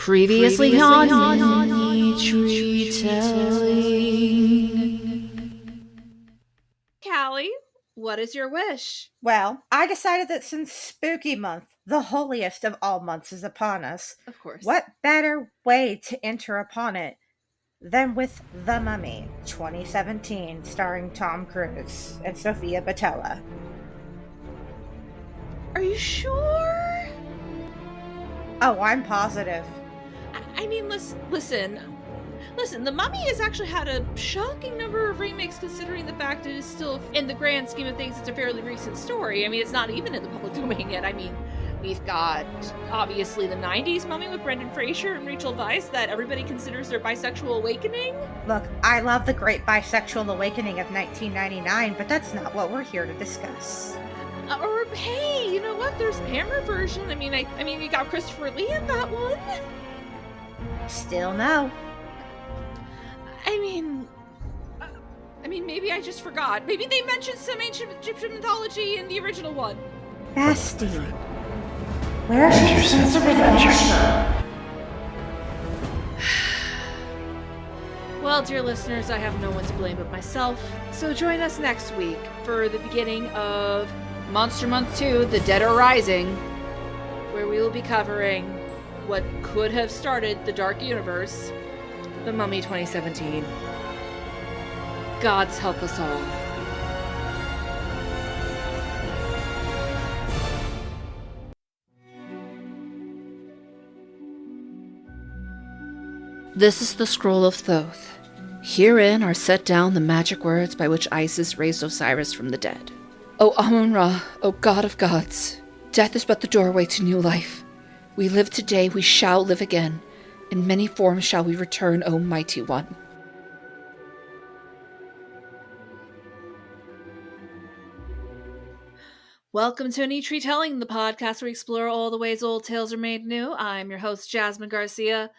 Previously on Tree Telling. Callie, what is your wish? Well, I decided that since Spooky Month, the holiest of all months, is upon us, Of course. what better way to enter upon it than with The Mummy 2017, starring Tom Cruise and Sofia Boutella. Are you sure? Oh, I'm positive. I mean, listen, The Mummy has actually had a shocking number of remakes, considering the fact that it is still, in the grand scheme of things, it's a fairly recent story. I mean, it's not even in the public domain yet. I mean, we've got, obviously, the 90s Mummy with Brendan Fraser and Rachel Weisz that everybody considers their bisexual awakening. Look, I love the great bisexual awakening of 1999, but that's not what we're here to discuss. Or, hey, you know what? There's a Hammer version. I mean, you got Christopher Lee in that one. Still no. I mean, maybe I just forgot. Maybe they mentioned some ancient Egyptian mythology in the original one. Bestie, where's your sense of adventure? Well, dear listeners, I have no one to blame but myself. So join us next week for the beginning of Monster Month 2, The Dead Are Rising, where we will be covering what could have started the Dark Universe, The Mummy 2017. Gods help us all. This is the Scroll of Thoth. Herein are set down the magic words by which Isis raised Osiris from the dead. O Amun-Ra, O God of gods, death is but the doorway to new life. We live today, we shall live again. In many forms shall we return, O Mighty One. Welcome to A New Tree Telling, the podcast where we explore all the ways old tales are made new. I'm your host, Jasmine Garcia.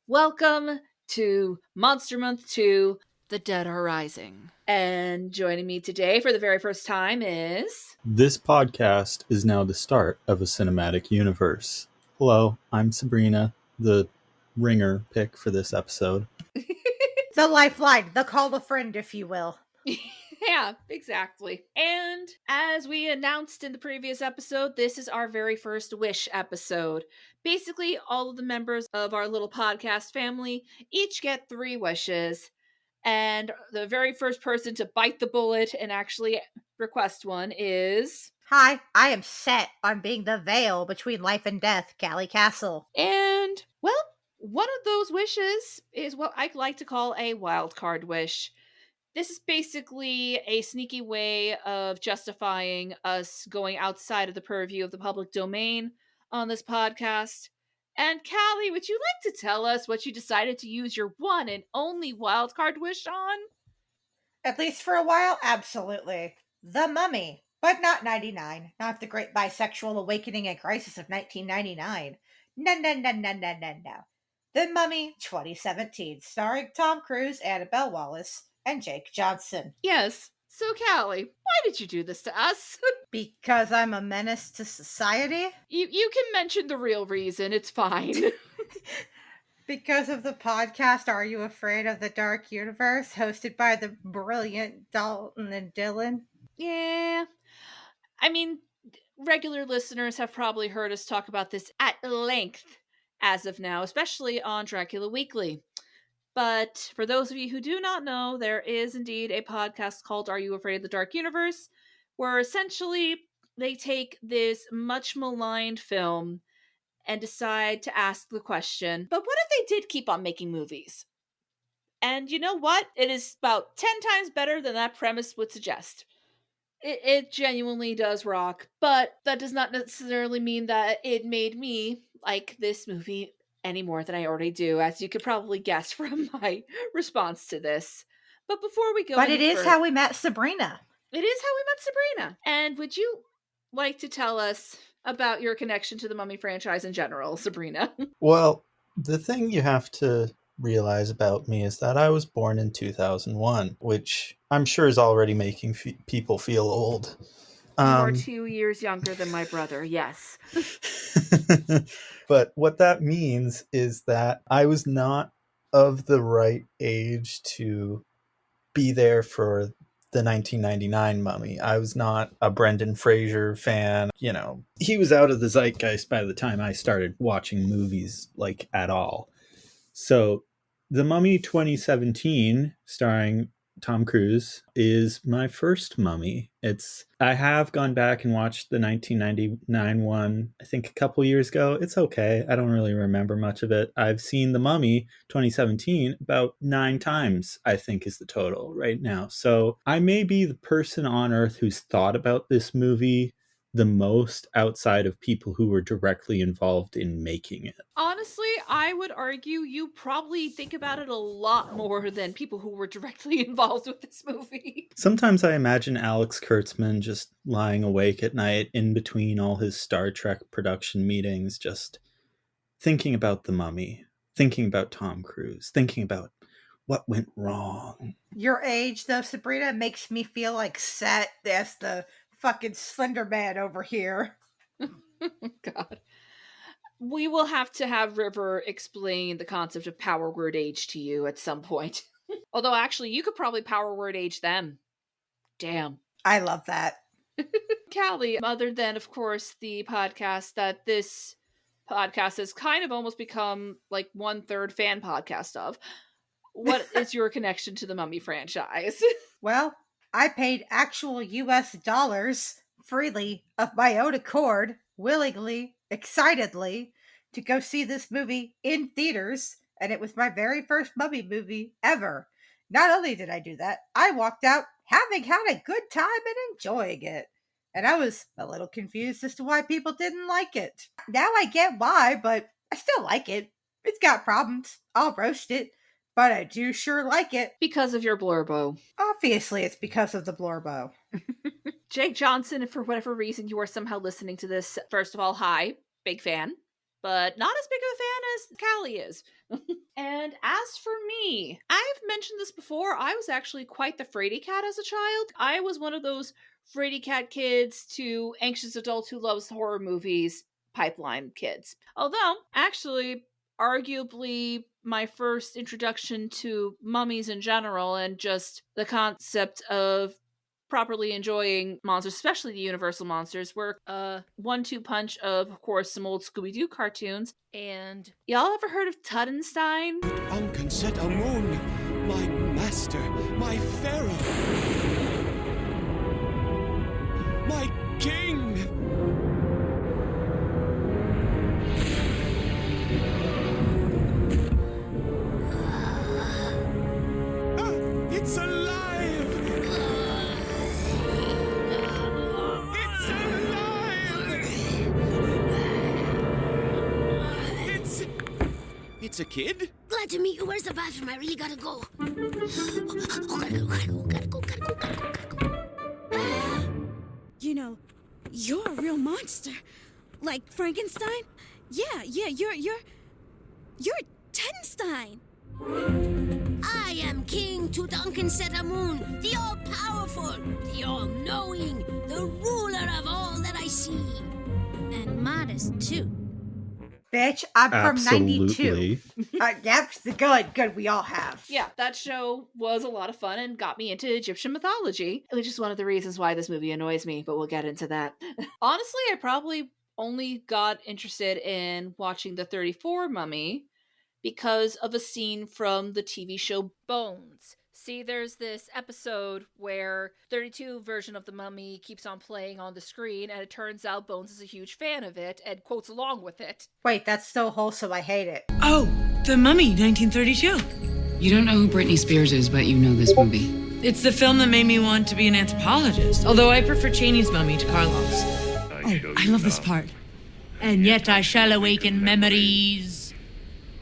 Welcome to Monster Month 2, The Dead Are Rising. And joining me today for the very first time is... This podcast is now the start of a cinematic universe. Hello, I'm Sabrina, the ringer pick for this episode. The lifeline, the call a friend, if you will. Yeah, exactly. And as we announced in the previous episode, this is our very first wish episode. Basically, all of the members of our little podcast family each get 3 wishes. And the very first person to bite the bullet and actually request one is... Hi, I am set on being the veil between life and death, Callie Castle. And, well, one of those wishes is what I like to call a wild card wish. This is basically a sneaky way of justifying us going outside of the purview of the public domain on this podcast. And Callie, would you like to tell us what you decided to use your one and only wildcard wish on? At least for a while, absolutely. The Mummy, but not 99. Not the great bisexual awakening and crisis of 1999. No. The Mummy 2017, starring Tom Cruise, Annabelle Wallis, and Jake Johnson. Yes. So, Callie, why did you do this to us? Because I'm a menace to society? You can mention the real reason. It's fine. Because of the podcast Are You Afraid of the Dark Universe, hosted by the brilliant Dalton and Dylan? Yeah. I mean, regular listeners have probably heard us talk about this at length as of now, especially on Dracula Weekly. But for those of you who do not know, there is indeed a podcast called Are You Afraid of the Dark Universe, where essentially they take this much maligned film and decide to ask the question, but what if they did keep on making movies? And you know what? It is about 10 times better than that premise would suggest. It genuinely does rock, but that does not necessarily mean that it made me like this movie any more than I already do, as you could probably guess from my response to this. But before we go But it is how we met Sabrina. It is how we met Sabrina. And would you like to tell us about your connection to the Mummy franchise in general, Sabrina? Well, the thing you have to realize about me is that I was born in 2001, which I'm sure is already making people feel old. You are 2 years younger than my brother, yes. But what that means is that I was not of the right age to be there for the 1999 Mummy. I was not a Brendan Fraser fan. You know, he was out of the zeitgeist by the time I started watching movies, like, at all. So The Mummy 2017, starring Tom Cruise, is my first Mummy. I have gone back and watched the 1999 one, I think a couple years ago. It's okay. I don't really remember much of it. I've seen The Mummy 2017 about 9 times, I think is the total right now. So I may be the person on earth who's thought about this movie the most outside of people who were directly involved in making it. Honestly, I would argue you probably think about it a lot more than people who were directly involved with this movie. Sometimes I imagine Alex Kurtzman just lying awake at night in between all his Star Trek production meetings, just thinking about The Mummy, thinking about Tom Cruise, thinking about what went wrong. Your age, though, Sabrina, makes me feel like Set as the fucking Slender Man over here. God. We will have to have River explain the concept of power word age to you at some point. Although, actually, you could probably power word age them. Damn. I love that. Callie, other than, of course, the podcast that this podcast has kind of almost become like 1/3 fan podcast of, what is your connection to the Mummy franchise? Well, I paid actual US dollars freely of my own accord, willingly, excitedly, to go see this movie in theaters, and it was my very first Mummy movie ever. Not only did I do that, I walked out having had a good time and enjoying it. And I was a little confused as to why people didn't like it. Now I get why, but I still like it. It's got problems. I'll roast it, but I do sure like it. Because of your blurbo. Obviously, it's because of the blurbo. Jake Johnson, if for whatever reason you are somehow listening to this, first of all, hi, big fan, but not as big of a fan as Callie is. And as for me, I've mentioned this before, I was actually quite the fraidy cat as a child. I was one of those fraidy cat kids to anxious adult who loves horror movies pipeline kids. Although, actually, arguably my first introduction to mummies in general and just the concept of properly enjoying monsters, especially the Universal monsters, were a 1-2 punch of course, some old Scooby-Doo cartoons. And y'all ever heard of Tuttenstein? Set a moon, my master, my pharaoh, my king. It's alive! It's alive! It's a kid? Glad to meet you. Where's the bathroom? I really gotta go. You know, you're a real monster. Like Frankenstein? Yeah, you're Tenstein. I am King Tutankhamun, the all-powerful, the all-knowing, the ruler of all that I see. And modest, too. Bitch, I'm from Absolutely. 92. Yep, good, we all have. Yeah, that show was a lot of fun and got me into Egyptian mythology, which is one of the reasons why this movie annoys me, but we'll get into that. Honestly, I probably only got interested in watching the 34 Mummy because of a scene from the TV show Bones. See, there's this episode where 32 version of the Mummy keeps on playing on the screen, and it turns out Bones is a huge fan of it and quotes along with it. Wait, that's so wholesome, I hate it. Oh, The Mummy, 1932. You don't know who Britney Spears is, but you know this movie. It's the film that made me want to be an anthropologist, although I prefer Cheney's Mummy to Karloff's. Oh, I love this part. And yet I shall awaken memories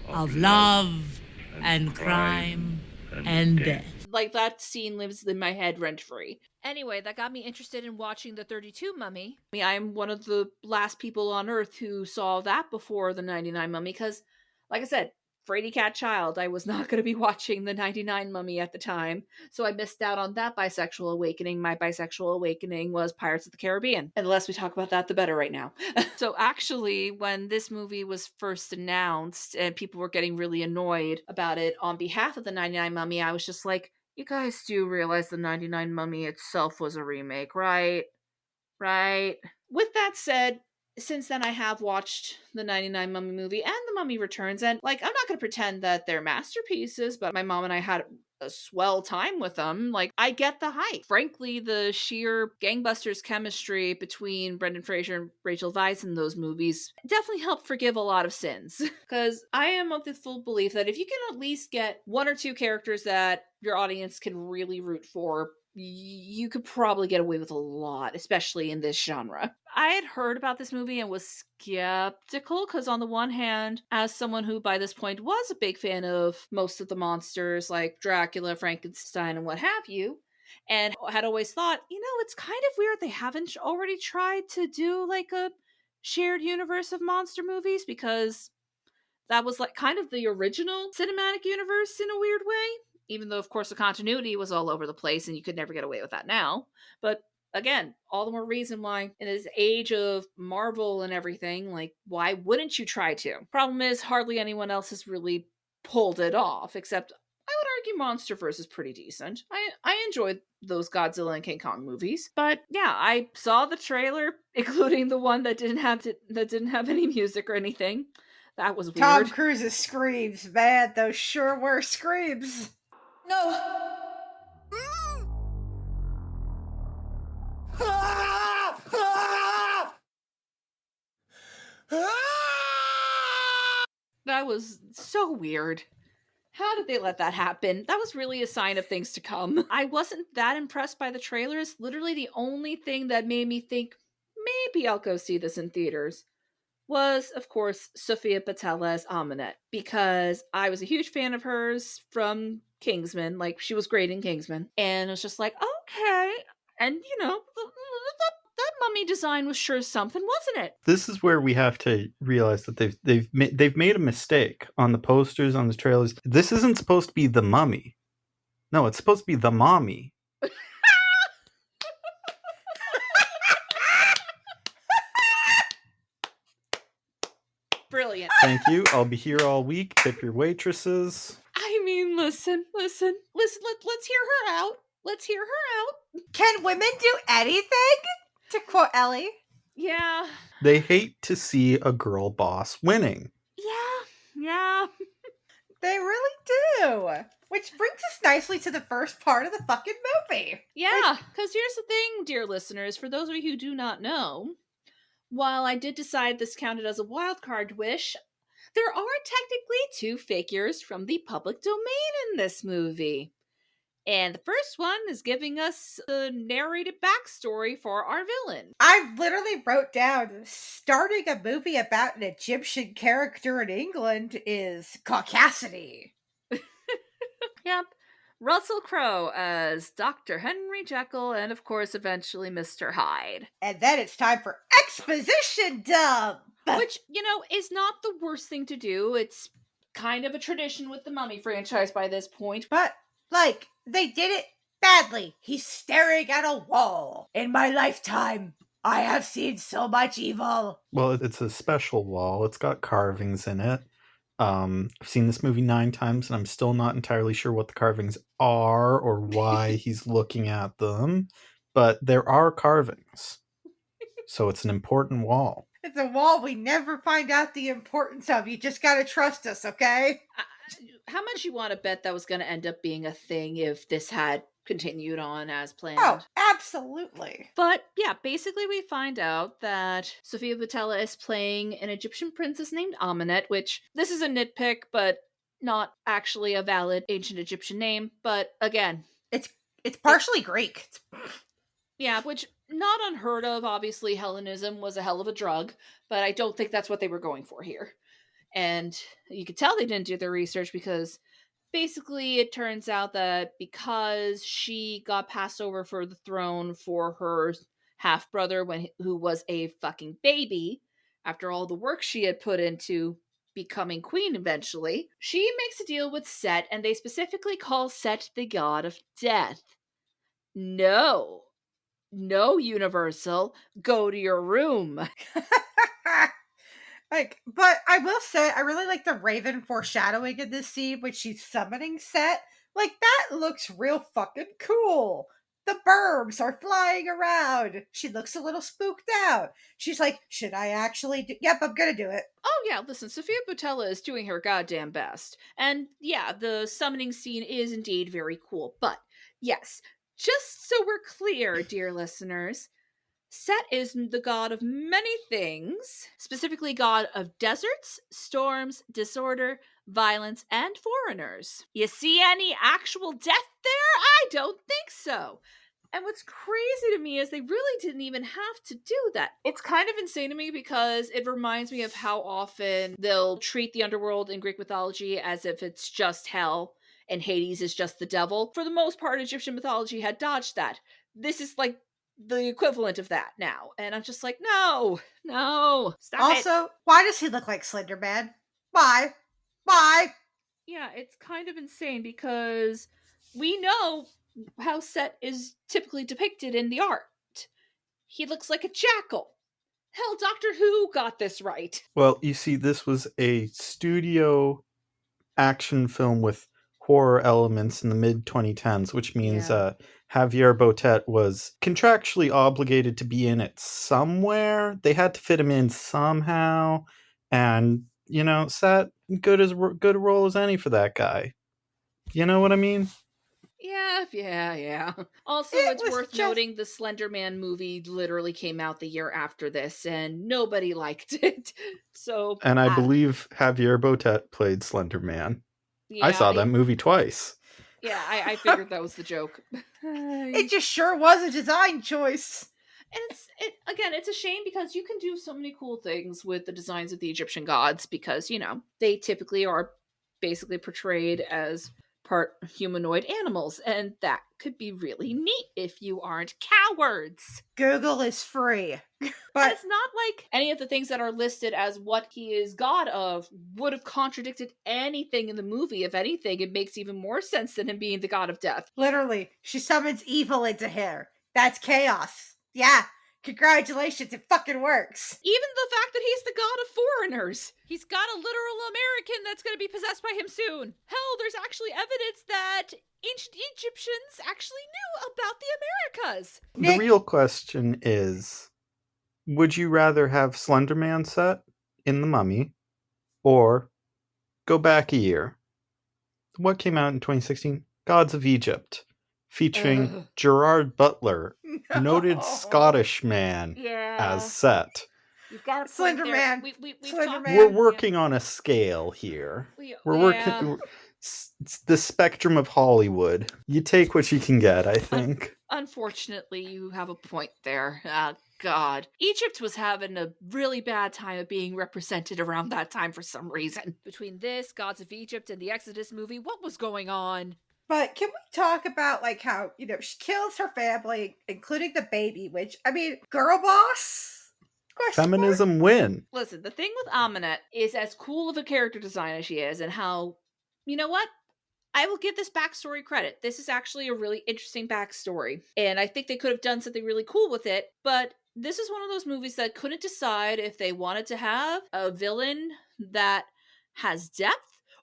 of love and crime and death. Like, that scene lives in my head rent-free. Anyway, that got me interested in watching the 32 Mummy. I mean, I'm one of the last people on Earth who saw that before the 99 Mummy, because, like I said, fraidy cat child, I was not going to be watching the 99 Mummy at the time, so I missed out on that bisexual awakening. My bisexual awakening was Pirates of the Caribbean. And the less we talk about that, the better right now. So actually, when this movie was first announced and people were getting really annoyed about it on behalf of the 99 Mummy, I was just like, you guys do realize the 99 Mummy itself was a remake, right? Right? With that said, since then I have watched the 99 Mummy movie and the Mummy Returns, and like, I'm not going to pretend that they're masterpieces, but my mom and I had a swell time with them. Like, I get the hype. Frankly, the sheer gangbusters chemistry between Brendan Fraser and Rachel Weisz in those movies definitely helped forgive a lot of sins. Because I am of the full belief that if you can at least get one or two characters that your audience can really root for, you could probably get away with a lot, especially in this genre. I had heard about this movie and was skeptical because, on the one hand, as someone who by this point was a big fan of most of the monsters like Dracula, Frankenstein, and what have you, and had always thought, it's kind of weird they haven't already tried to do like a shared universe of monster movies, because that was like kind of the original cinematic universe in a weird way. Even though, of course, the continuity was all over the place and you could never get away with that now. But again, all the more reason why, in this age of Marvel and everything, like, why wouldn't you try to? Problem is, hardly anyone else has really pulled it off, except I would argue MonsterVerse is pretty decent. I enjoyed those Godzilla and King Kong movies, but yeah, I saw the trailer, including the one that didn't have any music or anything. That was weird. Tom Cruise's screams, man, those sure were screams. No. That was so weird. How did they let that happen? That was really a sign of things to come. I wasn't that impressed by the trailers. Literally the only thing that made me think maybe I'll go see this in theaters was, of course, Sofia Boutella as Ahmanet, because I was a huge fan of hers from Kingsman. Like, she was great in Kingsman. And I was just like, okay. And, that mummy design was sure something, wasn't it? This is where we have to realize that they've made a mistake on the posters, on the trailers. This isn't supposed to be the mummy. No, it's supposed to be the mommy. Brilliant. Thank you. I'll be here all week. Tip your waitresses. I mean, listen. Let's hear her out. Let's hear her out. Can women do anything? To quote Ellie. Yeah. They hate to see a girl boss winning. Yeah. They really do. Which brings us nicely to the first part of the fucking movie. Yeah, because here's the thing, dear listeners, for those of you who do not know, while I did decide this counted as a wildcard wish, there are technically two figures from the public domain in this movie. And the first one is giving us the narrated backstory for our villain. I literally wrote down, starting a movie about an Egyptian character in England is caucasity. Yep. Russell Crowe as Dr. Henry Jekyll, and of course, eventually Mr. Hyde. And then it's time for exposition dump! Which, is not the worst thing to do. It's kind of a tradition with the Mummy franchise by this point. But, they did it badly. He's staring at a wall. In my lifetime, I have seen so much evil. Well, it's a special wall. It's got carvings in it. I've seen this movie 9 times, and I'm still not entirely sure what the carvings are or why he's looking at them. But there are carvings. So it's an important wall. It's a wall we never find out the importance of. You just gotta trust us, okay? How much you want to bet that was going to end up being a thing if this had continued on as planned? Oh, absolutely. But yeah, basically we find out that Sofia Boutella is playing an Egyptian princess named Ahmanet, which this is a nitpick, but not actually a valid ancient Egyptian name. But again, it's partially Greek. Yeah, which not unheard of. Obviously, Hellenism was a hell of a drug, but I don't think that's what they were going for here. And you could tell they didn't do their research, because basically it turns out that because she got passed over for the throne for her half-brother who was a fucking baby, after all the work she had put into becoming queen eventually, she makes a deal with Set, and they specifically call Set the god of death. No, Universal, go to your room. But I will say, I really like the Raven foreshadowing in this scene when she's summoning Set. That looks real fucking cool. The burbs are flying around. She looks a little spooked out. She's like, should I actually do? Yep, I'm gonna do it. Oh yeah, listen, Sofia Boutella is doing her goddamn best. And yeah, the summoning scene is indeed very cool. But yes, just so we're clear, dear listeners, Set is the god of many things, specifically god of deserts, storms, disorder, violence, and foreigners. You see any actual death there? I don't think so. And what's crazy to me is they really didn't even have to do that. It's kind of insane to me because it reminds me of how often they'll treat the underworld in Greek mythology as if it's just hell and Hades is just the devil. For the most part, Egyptian mythology had dodged that. This is like the equivalent of that now. And I'm just like, no, stop also, why does he look like Slender Man? Why? Yeah, it's kind of insane because we know how Set is typically depicted in the art. He looks like a jackal. Hell, Doctor Who got this right. Well, you see, this was a studio action film with horror elements in the mid-2010s, which means Javier Botet was contractually obligated to be in it somewhere. They had to fit him in somehow, and, Set, good a role as any for that guy. You know what I mean? Yeah. Also, it's worth noting the Slender Man movie literally came out the year after this, and nobody liked it. So, and I believe Javier Botet played Slender Man. Yeah, I saw that movie twice. Yeah, I figured that was the joke. It just sure was a design choice. And it's a shame because you can do so many cool things with the designs of the Egyptian gods because, they typically are basically portrayed as part humanoid animals, and that could be really neat if you aren't cowards. Google is free. But it's not like any of the things that are listed as what he is god of would have contradicted anything in the movie. If anything, it makes even more sense than him being the god of death. Literally, she summons evil into her. That's chaos. Yeah. Congratulations, it fucking works. Even the fact that he's the god of foreigners. He's got a literal American that's going to be possessed by him soon. Hell, there's actually evidence that ancient Egyptians actually knew about the Americas. The real question is, would you rather have Slender Man Set in The Mummy or go back a year? What came out in 2016? Gods of Egypt, featuring Gerard Butler, noted Scottish man, as Set. You've got a Slender Man. We're working on a scale here. We're working. It's the spectrum of Hollywood. You take what you can get, I think. Unfortunately, you have a point there. God. Egypt was having a really bad time of being represented around that time for some reason. Between this, Gods of Egypt, and the Exodus movie, what was going on? But can we talk about, how, she kills her family, including the baby, which, girl boss? Feminism win. Listen, the thing with Ahmanet is as cool of a character design as she is, and how, you know what? I will give this backstory credit. This is actually a really interesting backstory. And I think they could have done something really cool with it, but this is one of those movies that couldn't decide if they wanted to have a villain that has depth,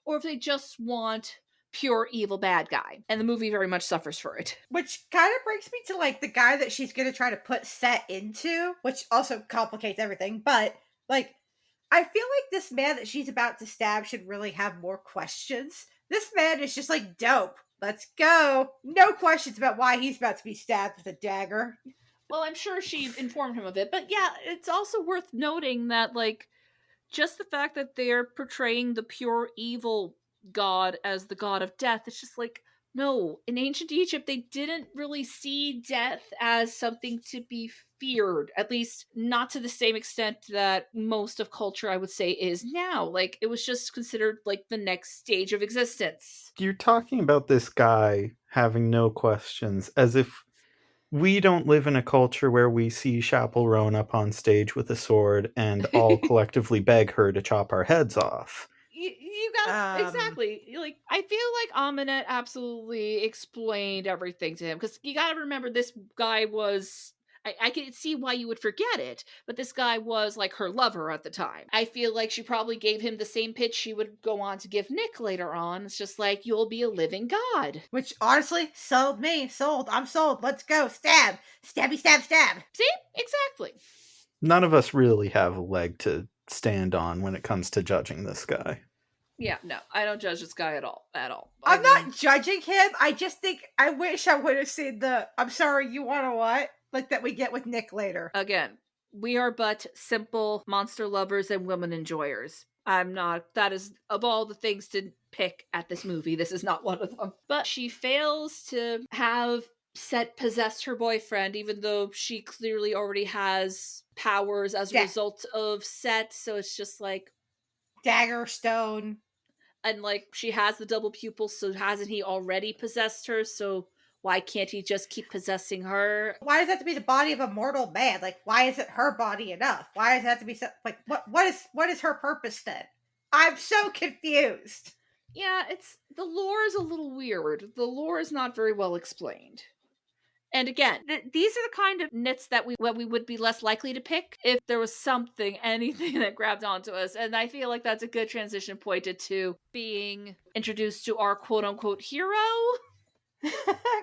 or if they just want pure evil bad guy. And the movie very much suffers for it. Which kind of brings me to, the guy that she's going to try to put Set into, which also complicates everything. But, I feel like this man that she's about to stab should really have more questions. This man is just dope. Let's go. No questions about why he's about to be stabbed with a dagger. Well, I'm sure she informed him of it. But yeah, it's also worth noting that, just the fact that they're portraying the pure evil god as the god of death, it's just no, in ancient Egypt they didn't really see death as something to be feared, at least not to the same extent that most of culture, I would say, is now. It was just considered the next stage of existence. You're talking about this guy having no questions, as if we don't live in a culture where we see Chappell Roan up on stage with a sword and all collectively beg her to chop our heads off. You got exactly. Like, I feel like Ahmanet absolutely explained everything to him, because you got to remember, this guy was. I can see why you would forget it, but this guy was like her lover at the time. I feel like she probably gave him the same pitch she would go on to give Nick later on. It's just like, you'll be a living god. Which honestly sold me. Sold. I'm sold. Let's go. Stab. Stabby stab stab. See? Exactly. None of us really have a leg to stand on when it comes to judging this guy. Yeah, no, I don't judge this guy at all. I'm not judging him. I just think I wish I would have seen the I'm sorry, you want to what? Like that we get with Nick later. Again, we are but simple monster lovers and women enjoyers. I'm not. That is, of all the things to pick at this movie, this is not one of them. But she fails to have Set possess her boyfriend, even though she clearly already has powers as a result of Set. So it's just like dagger, stone. And like, she has the double pupils, so hasn't he already possessed her? So why can't he just keep possessing her? Why does it have to be the body of a mortal man? Like, why isn't her body enough? Why does it have to be so, like, what is her purpose then? I'm so confused. Yeah, the lore is a little weird. The lore is not very well explained. And again, these are the kind of nits that we would be less likely to pick if there was anything that grabbed onto us. And I feel like that's a good transition point to being introduced to our quote-unquote hero.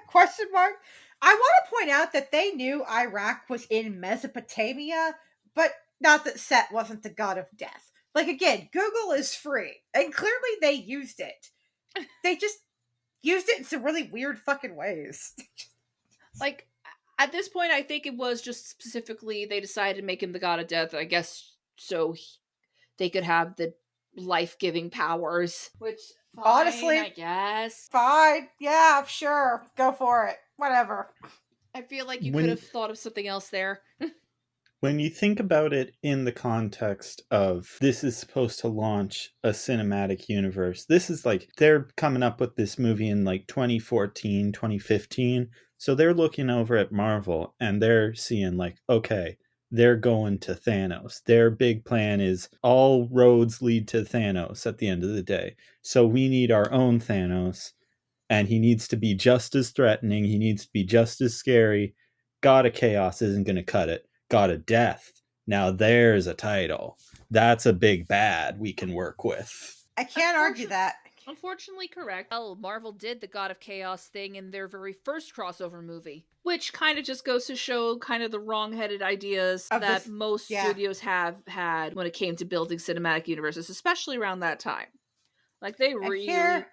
Question mark. I want to point out that they knew Iraq was in Mesopotamia, but not that Set wasn't the god of death. Like, again, Google is free, and clearly they used it. They just used it in some really weird fucking ways. Like, at this point, I think it was just specifically they decided to make him the god of death, I guess, so they could have the life-giving powers. Which, fine, honestly, I guess. Fine. Yeah, sure. Go for it. Whatever. I feel like you could have thought of something else there. When you think about it in the context of this is supposed to launch a cinematic universe, this is like they're coming up with this movie in like 2014, 2015. So they're looking over at Marvel and they're seeing like, okay, they're going to Thanos. Their big plan is all roads lead to Thanos at the end of the day. So we need our own Thanos, and he needs to be just as threatening. He needs to be just as scary. God of Chaos isn't going to cut it. God of Death. Now there's a title. That's a big bad we can work with. I can't argue that. Unfortunately correct. Well, Marvel did the God of Chaos thing in their very first crossover movie, which kind of just goes to show kind of the wrong-headed ideas that most studios have had when it came to building cinematic universes, especially around that time. Like, they really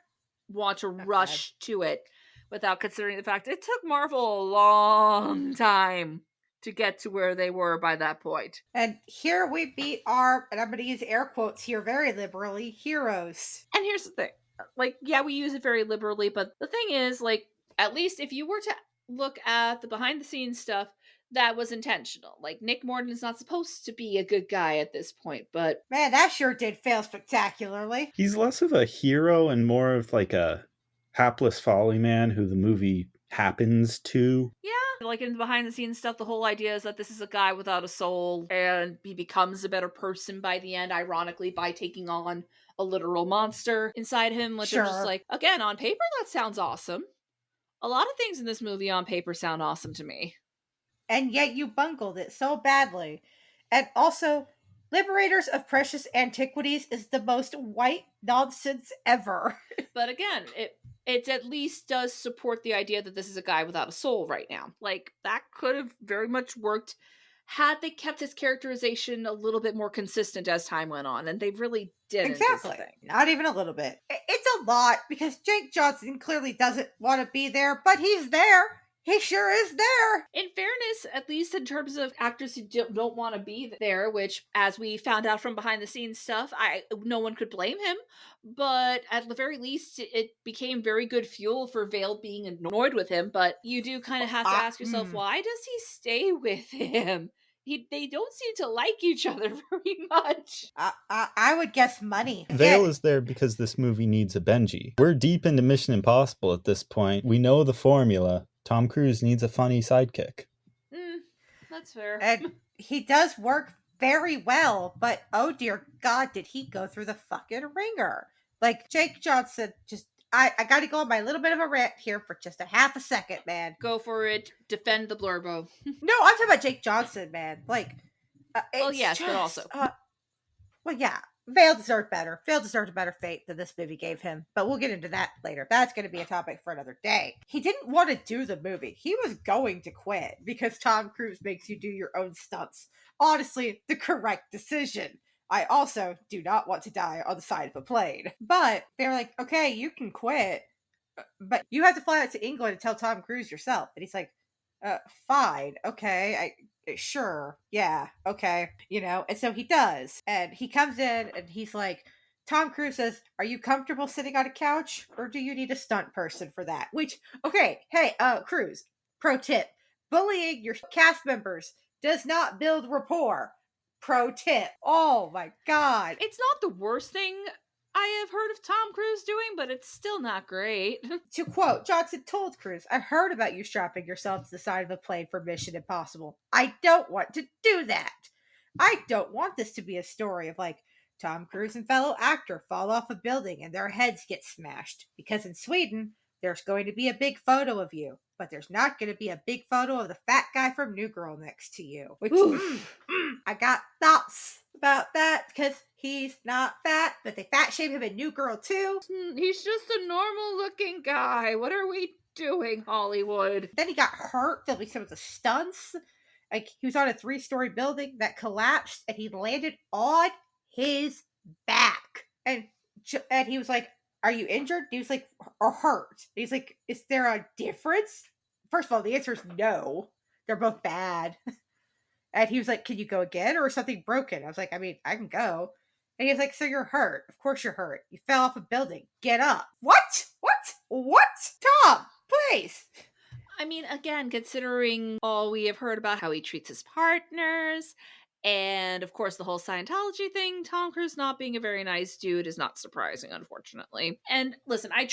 want to rush to it without considering the fact it took Marvel a long time to get to where they were by that point. And here we beat our, and I'm going to use air quotes here very liberally, heroes. And here's the thing. Like, yeah, we use it very liberally, but the thing is, like, at least if you were to look at the behind-the-scenes stuff, that was intentional. Like, Nick Morton is not supposed to be a good guy at this point, but... Man, that sure did fail spectacularly. He's less of a hero and more of like a hapless folly man who the movie happens to. Yeah, like in the behind-the-scenes stuff, the whole idea is that this is a guy without a soul, and he becomes a better person by the end, ironically, by taking on a literal monster inside him, which are just like, again, on paper, that sounds awesome. A lot of things in this movie on paper sound awesome to me. And yet you bungled it so badly. And also, Liberators of Precious Antiquities is the most white nonsense ever. But again, it at least does support the idea that this is a guy without a soul right now. Like, that could have very much worked had they kept his characterization a little bit more consistent as time went on, and they really didn't. Exactly. Not even a little bit. It's a lot, because Jake Johnson clearly doesn't want to be there, but he's there. He sure is there. In fairness, at least in terms of actors who don't want to be there, which, as we found out from behind the scenes stuff, no one could blame him. But at the very least, it became very good fuel for Vale being annoyed with him. But you do kind of have to ask yourself, why does he stay with him? They don't seem to like each other very much. I would guess money. Vale is there because this movie needs a Benji. We're deep into Mission Impossible at this point. We know the formula. Tom Cruise needs a funny sidekick. That's fair. And he does work very well, but oh dear God, did he go through the fucking ringer. Like, Jake Johnson, just, I gotta go on my little bit of a rant here for just a half a second, man. Go for it. Defend the blurbo. No, I'm talking about Jake Johnson, man. Like, Well, yes, but also. Well, yeah. Vale deserved better. Vale deserved a better fate than this movie gave him. But we'll get into that later. That's going to be a topic for another day. He didn't want to do the movie. He was going to quit because Tom Cruise makes you do your own stunts. Honestly, the correct decision. I also do not want to die on the side of a plane. But they're like, okay, you can quit, but you have to fly out to England and tell Tom Cruise yourself. And he's like, fine, okay, sure, yeah, okay, and so he does, and he comes in and he's like, Tom Cruise says, are you comfortable sitting on a couch, or do you need a stunt person for that? Which, okay, hey, Cruise, pro tip, bullying your cast members does not build rapport. Pro tip. Oh my God. It's not the worst thing I have heard of Tom Cruise doing, but it's still not great. To quote, Johnson told Cruise, I heard about you strapping yourself to the side of a plane for Mission Impossible. I don't want to do that. I don't want this to be a story of like, Tom Cruise and fellow actor fall off a building and their heads get smashed. Because in Sweden, there's going to be a big photo of you, but there's not going to be a big photo of the fat guy from New Girl next to you. Which, I got thoughts about that because he's not fat, but they fat shame him in New Girl too. He's just a normal looking guy. What are we doing, Hollywood? Then he got hurt filming some of the stunts. Like, he was on a 3-story building that collapsed and he landed on his back. And he was like, are you injured? And he was like, or hurt? And he's like, is there a difference? First of all, the answer is no. They're both bad. And he was like, can you go again, or is something broken? I was like, I mean, I can go. And he was like, so you're hurt. Of course you're hurt. You fell off a building. Get up. What? Tom, please. I mean, again, considering all we have heard about how he treats his partners, and of course the whole Scientology thing, Tom Cruise not being a very nice dude is not surprising, unfortunately. And listen, I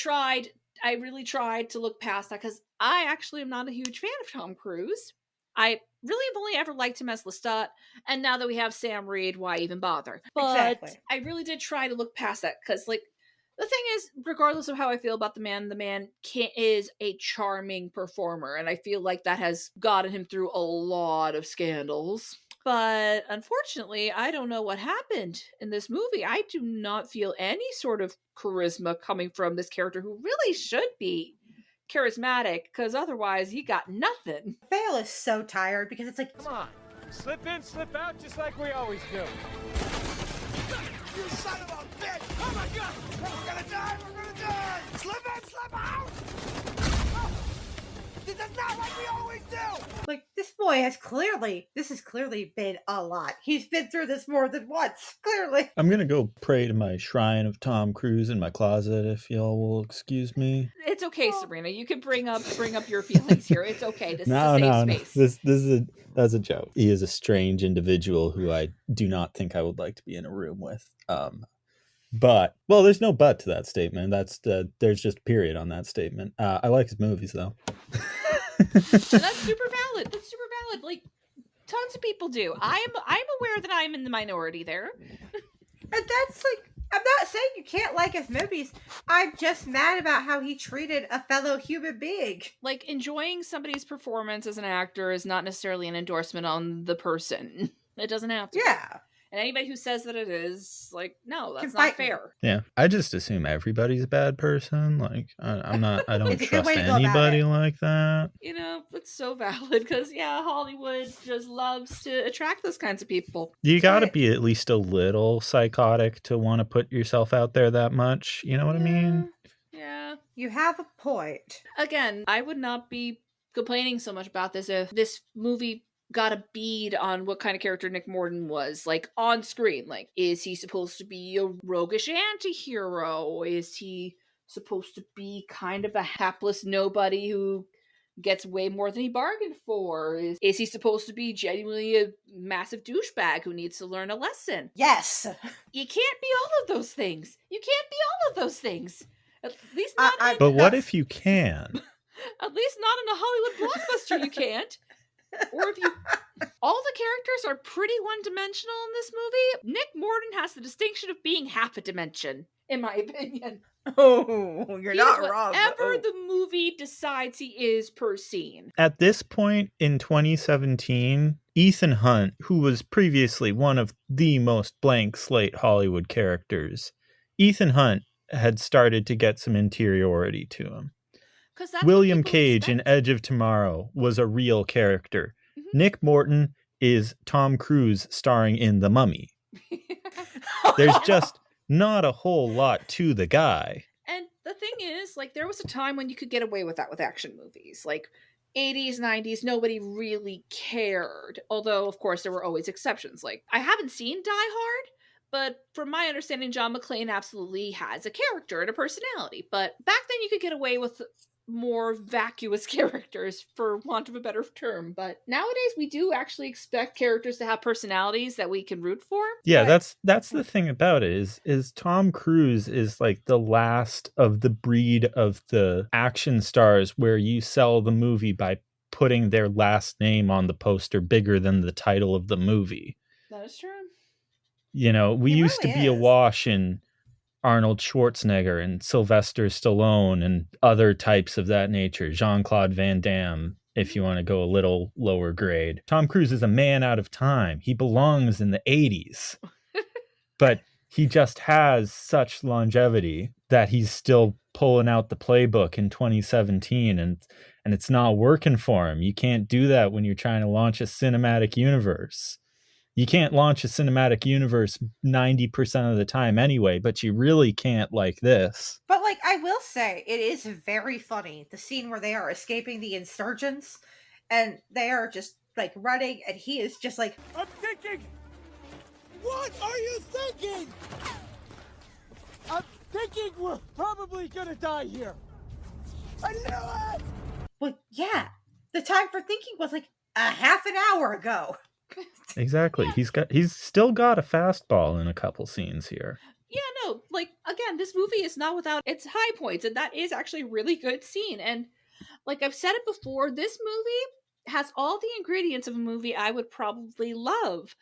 really tried to look past that because I actually am not a huge fan of Tom Cruise. I really have only ever liked him as Lestat, and now that we have Sam Reed, why even bother? But exactly. I really did try to look past that because, like, the thing is, regardless of how I feel about the man is a charming performer, and I feel like that has gotten him through a lot of scandals. But unfortunately, I don't know what happened in this movie. I do not feel any sort of charisma coming from this character who really should be charismatic, because otherwise he got nothing. Vale is so tired because it's like, come on, slip in, slip out, just like we always do. You son of a bitch! Oh my God! We're gonna die! We're gonna die! Slip in, slip out! Oh, this is not like we always do! Like, this has clearly been a lot. He's been through this more than once, clearly. I'm gonna go pray to my shrine of Tom Cruise in my closet, if y'all will excuse me. It's okay, Sabrina. You can bring up your feelings here. It's okay. This is a safe space. That's a joke. He is a strange individual who I do not think I would like to be in a room with. But, well, there's no but to that statement. There's just a period on that statement. I like his movies, though. That's super valid. Like, tons of people do. I'm aware that I'm in the minority there. And that's like, I'm not saying you can't like his movies. I'm just mad about how he treated a fellow human being. Like, enjoying somebody's performance as an actor is not necessarily an endorsement on the person. It doesn't have to. Yeah. And anybody who says that it is, like, no, that's not fair. Yeah, I just assume everybody's a bad person. Like, I don't trust anybody like that. You know, it's so valid because, yeah, Hollywood just loves to attract those kinds of people. You got to be at least a little psychotic to want to put yourself out there that much. You know what I mean? Yeah. You have a point. Again, I would not be complaining so much about this if this movie got a bead on what kind of character Nick Morton was, like, on screen. Like, is he supposed to be a roguish anti-hero? Is he supposed to be kind of a hapless nobody who gets way more than he bargained for? Is he supposed to be genuinely a massive douchebag who needs to learn a lesson? Yes! You can't be all of those things. At least not But what if you can? At least not in a Hollywood blockbuster you can't. Or if you... All the characters are pretty one-dimensional in this movie. Nick Morton has the distinction of being half a dimension, in my opinion. Oh, you're He not is wrong. whatever the movie decides he is per scene. At this point in 2017, Ethan Hunt, who was previously one of the most blank slate Hollywood characters, Ethan Hunt had started to get some interiority to him. William Cage in Edge of Tomorrow was a real character. Mm-hmm. Nick Morton is Tom Cruise starring in The Mummy. There's just not a whole lot to the guy. And the thing is, like, there was a time when you could get away with that with action movies. Like, 80s, 90s, nobody really cared. Although, of course, there were always exceptions. Like, I haven't seen Die Hard, but from my understanding, John McClane absolutely has a character and a personality. But back then you could get away with more vacuous characters, for want of a better term. But nowadays we do actually expect characters to have personalities that we can root for. Yeah, that's the thing about it is Tom Cruise is like the last of the breed of the action stars where you sell the movie by putting their last name on the poster bigger than the title of the movie. That is true. You know, we used to be awash in Arnold Schwarzenegger and Sylvester Stallone and other types of that nature. Jean-Claude Van Damme, if you want to go a little lower grade. Tom Cruise is a man out of time. He belongs in the 80s. But he just has such longevity that he's still pulling out the playbook in 2017 and it's not working for him. You can't do that when you're trying to launch a cinematic universe. You can't launch a cinematic universe 90% of the time anyway, but you really can't like this. But, like, I will say, it is very funny, the scene where they are escaping the insurgents, and they are just, like, running, and he is just like, I'm thinking! What are you thinking? I'm thinking we're probably gonna die here. I knew it! Well, yeah, the time for thinking was, like, a half an hour ago. Exactly. Yeah. He's still got a fastball in a couple scenes here. Yeah, no, like, again, this movie is not without its high points, and that is actually a really good scene. And like I've said it before, this movie has all the ingredients of a movie I would probably love,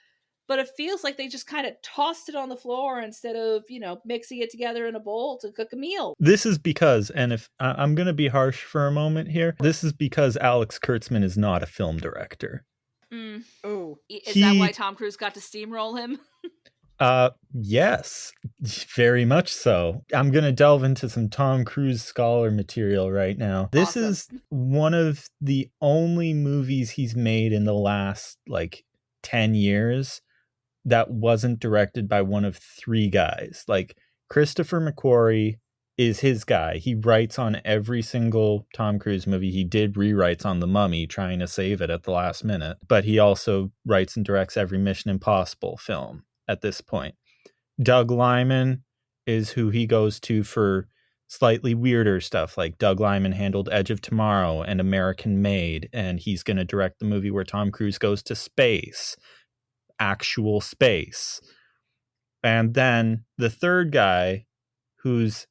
but it feels like they just kind of tossed it on the floor instead of, you know, mixing it together in a bowl to cook a meal. This is because, and if I'm going to be harsh for a moment here, this is because Alex Kurtzman is not a film director. Oh, is that why Tom Cruise got to steamroll him? Yes, very much so. I'm going to delve into some Tom Cruise scholar material right now. This is one of the only movies he's made in the last, like, 10 years that wasn't directed by one of three guys. Like, Christopher McQuarrie is his guy. He writes on every single Tom Cruise movie. He did rewrites on The Mummy, trying to save it at the last minute. But he also writes and directs every Mission Impossible film at this point. Doug Liman is who he goes to for slightly weirder stuff. Like Doug Liman handled Edge of Tomorrow and American Made. And he's going to direct the movie where Tom Cruise goes to space. Actual space. And then the third guy, who's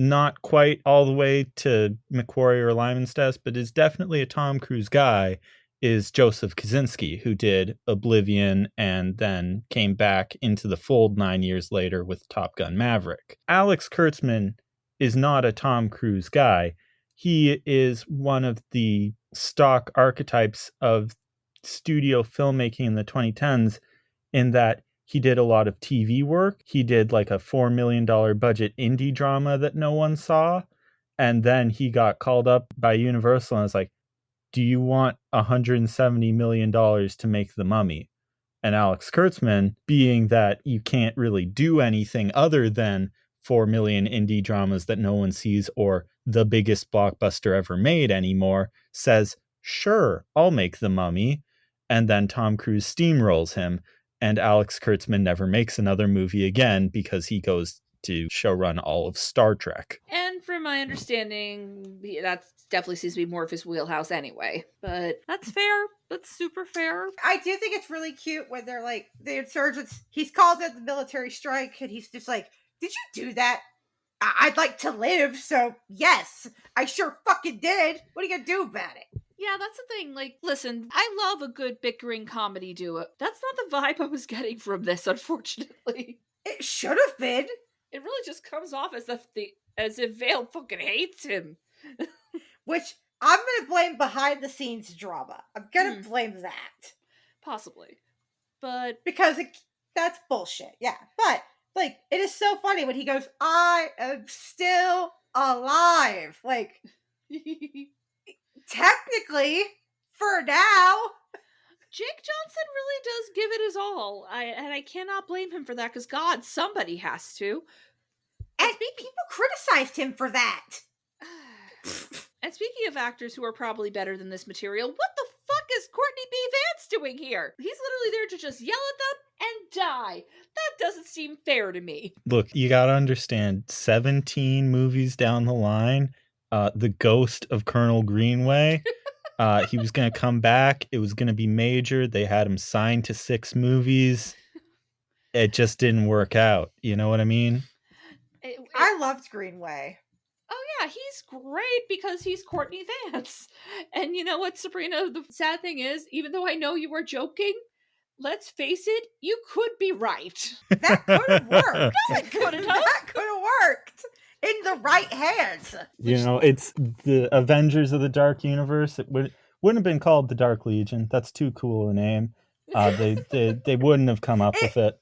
not quite all the way to McQuarrie or Lyman's test, but is definitely a Tom Cruise guy, is Joseph Kosinski, who did Oblivion and then came back into the fold 9 years later with Top Gun Maverick. Alex Kurtzman is not a Tom Cruise guy. He is one of the stock archetypes of studio filmmaking in the 2010s in that he did a lot of TV work. He did like a $4 million budget indie drama that no one saw. And then he got called up by Universal and was like, do you want $170 million to make The Mummy? And Alex Kurtzman, being that you can't really do anything other than 4 million indie dramas that no one sees or the biggest blockbuster ever made anymore, says, sure, I'll make The Mummy. And then Tom Cruise steamrolls him. And Alex Kurtzman never makes another movie again because he goes to showrun all of Star Trek. And from my understanding, that definitely seems to be more of his wheelhouse anyway. But that's fair. That's super fair. I do think it's really cute when they're like, the insurgents, he's called in the military strike, and he's just like, did you do that? I'd like to live, so yes, I sure fucking did. What are you gonna do about it? Yeah, that's the thing. Like, listen, I love a good bickering comedy duo. That's not the vibe I was getting from this, unfortunately. It should have been. It really just comes off as if Vale fucking hates him. Which I'm gonna blame behind the scenes drama. I'm gonna blame that. Possibly. But because that's bullshit. Yeah. But like, it is so funny when he goes, "I am still alive." Like, technically, for now, Jake Johnson really does give it his all. I cannot blame him for that, because God, somebody has to. And people criticized him for that. And speaking of actors who are probably better than this material, what the fuck is Courtney B. Vance doing here? He's literally there to just yell at them and die. That doesn't seem fair to me. Look, you gotta understand, 17 movies down the line, the ghost of Colonel Greenway, he was gonna come back. It was gonna be major. They had him signed to 6 movies. It just didn't work out. You know what I mean? I loved Greenway. Oh yeah, he's great because he's Courtney Vance. And you know what, Sabrina? The sad thing is, even though I know you were joking, let's face it, you could be right. That could have worked. No, it couldn't have. That could have worked in the right hands. You know, it's the Avengers of the Dark Universe. It wouldn't have been called the Dark Legion. That's too cool a name. They wouldn't have come up with it.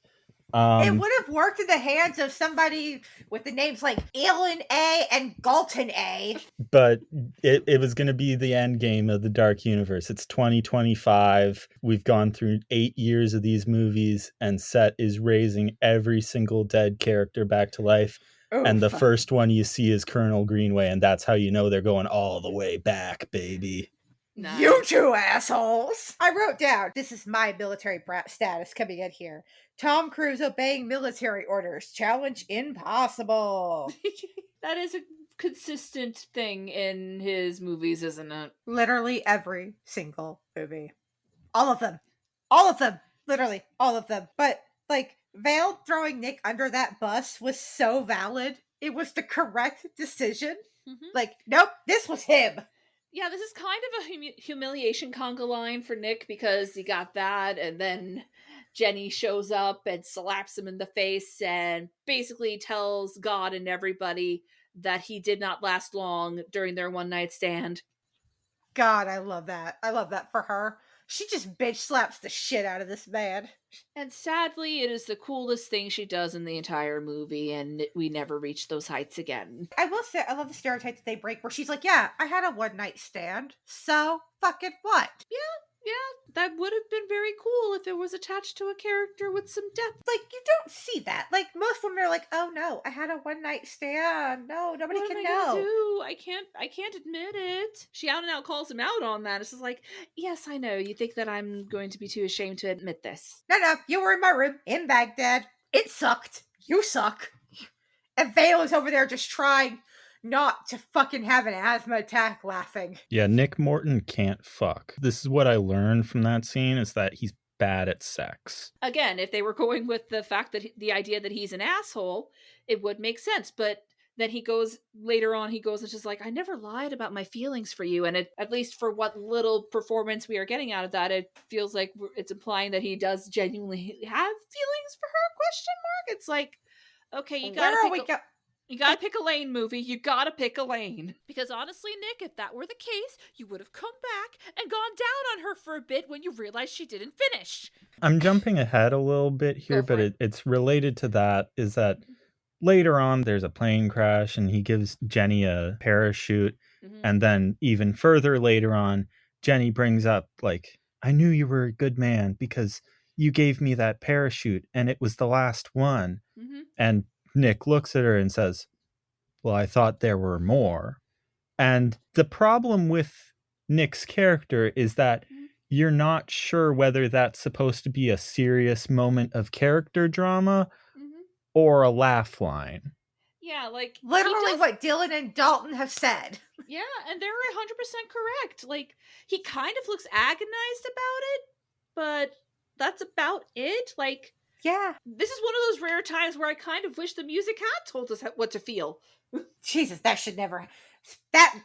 It would have worked in the hands of somebody with the names like Elon A and Galton A. But it was going to be the end game of the Dark Universe. It's 2025. We've gone through 8 years of these movies, and Set is raising every single dead character back to life. Oof. And the first one you see is Colonel Greenway, and that's how you know they're going all the way back, baby. Nice. You two assholes! I wrote down, this is my military brat status coming in here. Tom Cruise obeying military orders. Challenge impossible. That is a consistent thing in his movies, isn't it? Literally every single movie. All of them. All of them. Literally all of them. But, like, Vale throwing Nick under that bus was so valid. It was the correct decision. Mm-hmm. Like, nope, this was him. Yeah, this is kind of a humiliation conga line for Nick, because he got that, and then Jenny shows up and slaps him in the face and basically tells God and everybody that he did not last long during their one-night stand. God, I love that. I love that for her. She just bitch slaps the shit out of this man. And sadly, it is the coolest thing she does in the entire movie, and we never reach those heights again. I will say, I love the stereotype that they break where she's like, yeah, I had a one-night stand, so fucking what? Yeah, that would have been very cool if it was attached to a character with some depth. Like, you don't see that. Like, most women are like, oh no, I had a one-night stand. No, nobody can know. Do? I can't admit it. She out and out calls him out on that. It's just like, yes, I know. You think that I'm going to be too ashamed to admit this. No, you were in my room in Baghdad. It sucked. You suck. And Vale is over there just trying not to fucking have an asthma attack laughing. Yeah, Nick Morton can't fuck. This is what I learned from that scene, is that he's bad at sex. Again, if they were going with the fact that the idea that he's an asshole, it would make sense. But then later on, he goes, it's just like, I never lied about my feelings for you. And at least for what little performance we are getting out of that, it feels like it's implying that he does genuinely have feelings for her, ? It's like, okay, you gotta pick a lane, movie. You gotta pick a lane. Because honestly, Nick, if that were the case, you would have come back and gone down on her for a bit when you realized she didn't finish. I'm jumping ahead a little bit here, but it's related to that, is that later on there's a plane crash and he gives Jenny a parachute. Mm-hmm. And then even further later on, Jenny brings up, like, I knew you were a good man because you gave me that parachute and it was the last one. Mm-hmm. And Nick looks at her and says, well, I thought there were more. And the problem with Nick's character is that you're not sure whether that's supposed to be a serious moment of character drama or a laugh line. Yeah, like... literally what Dylan and Dalton have said. Yeah, and they're 100% correct. Like, he kind of looks agonized about it, but that's about it. Like... yeah. This is one of those rare times where I kind of wish the music had told us what to feel. Jesus, that should never.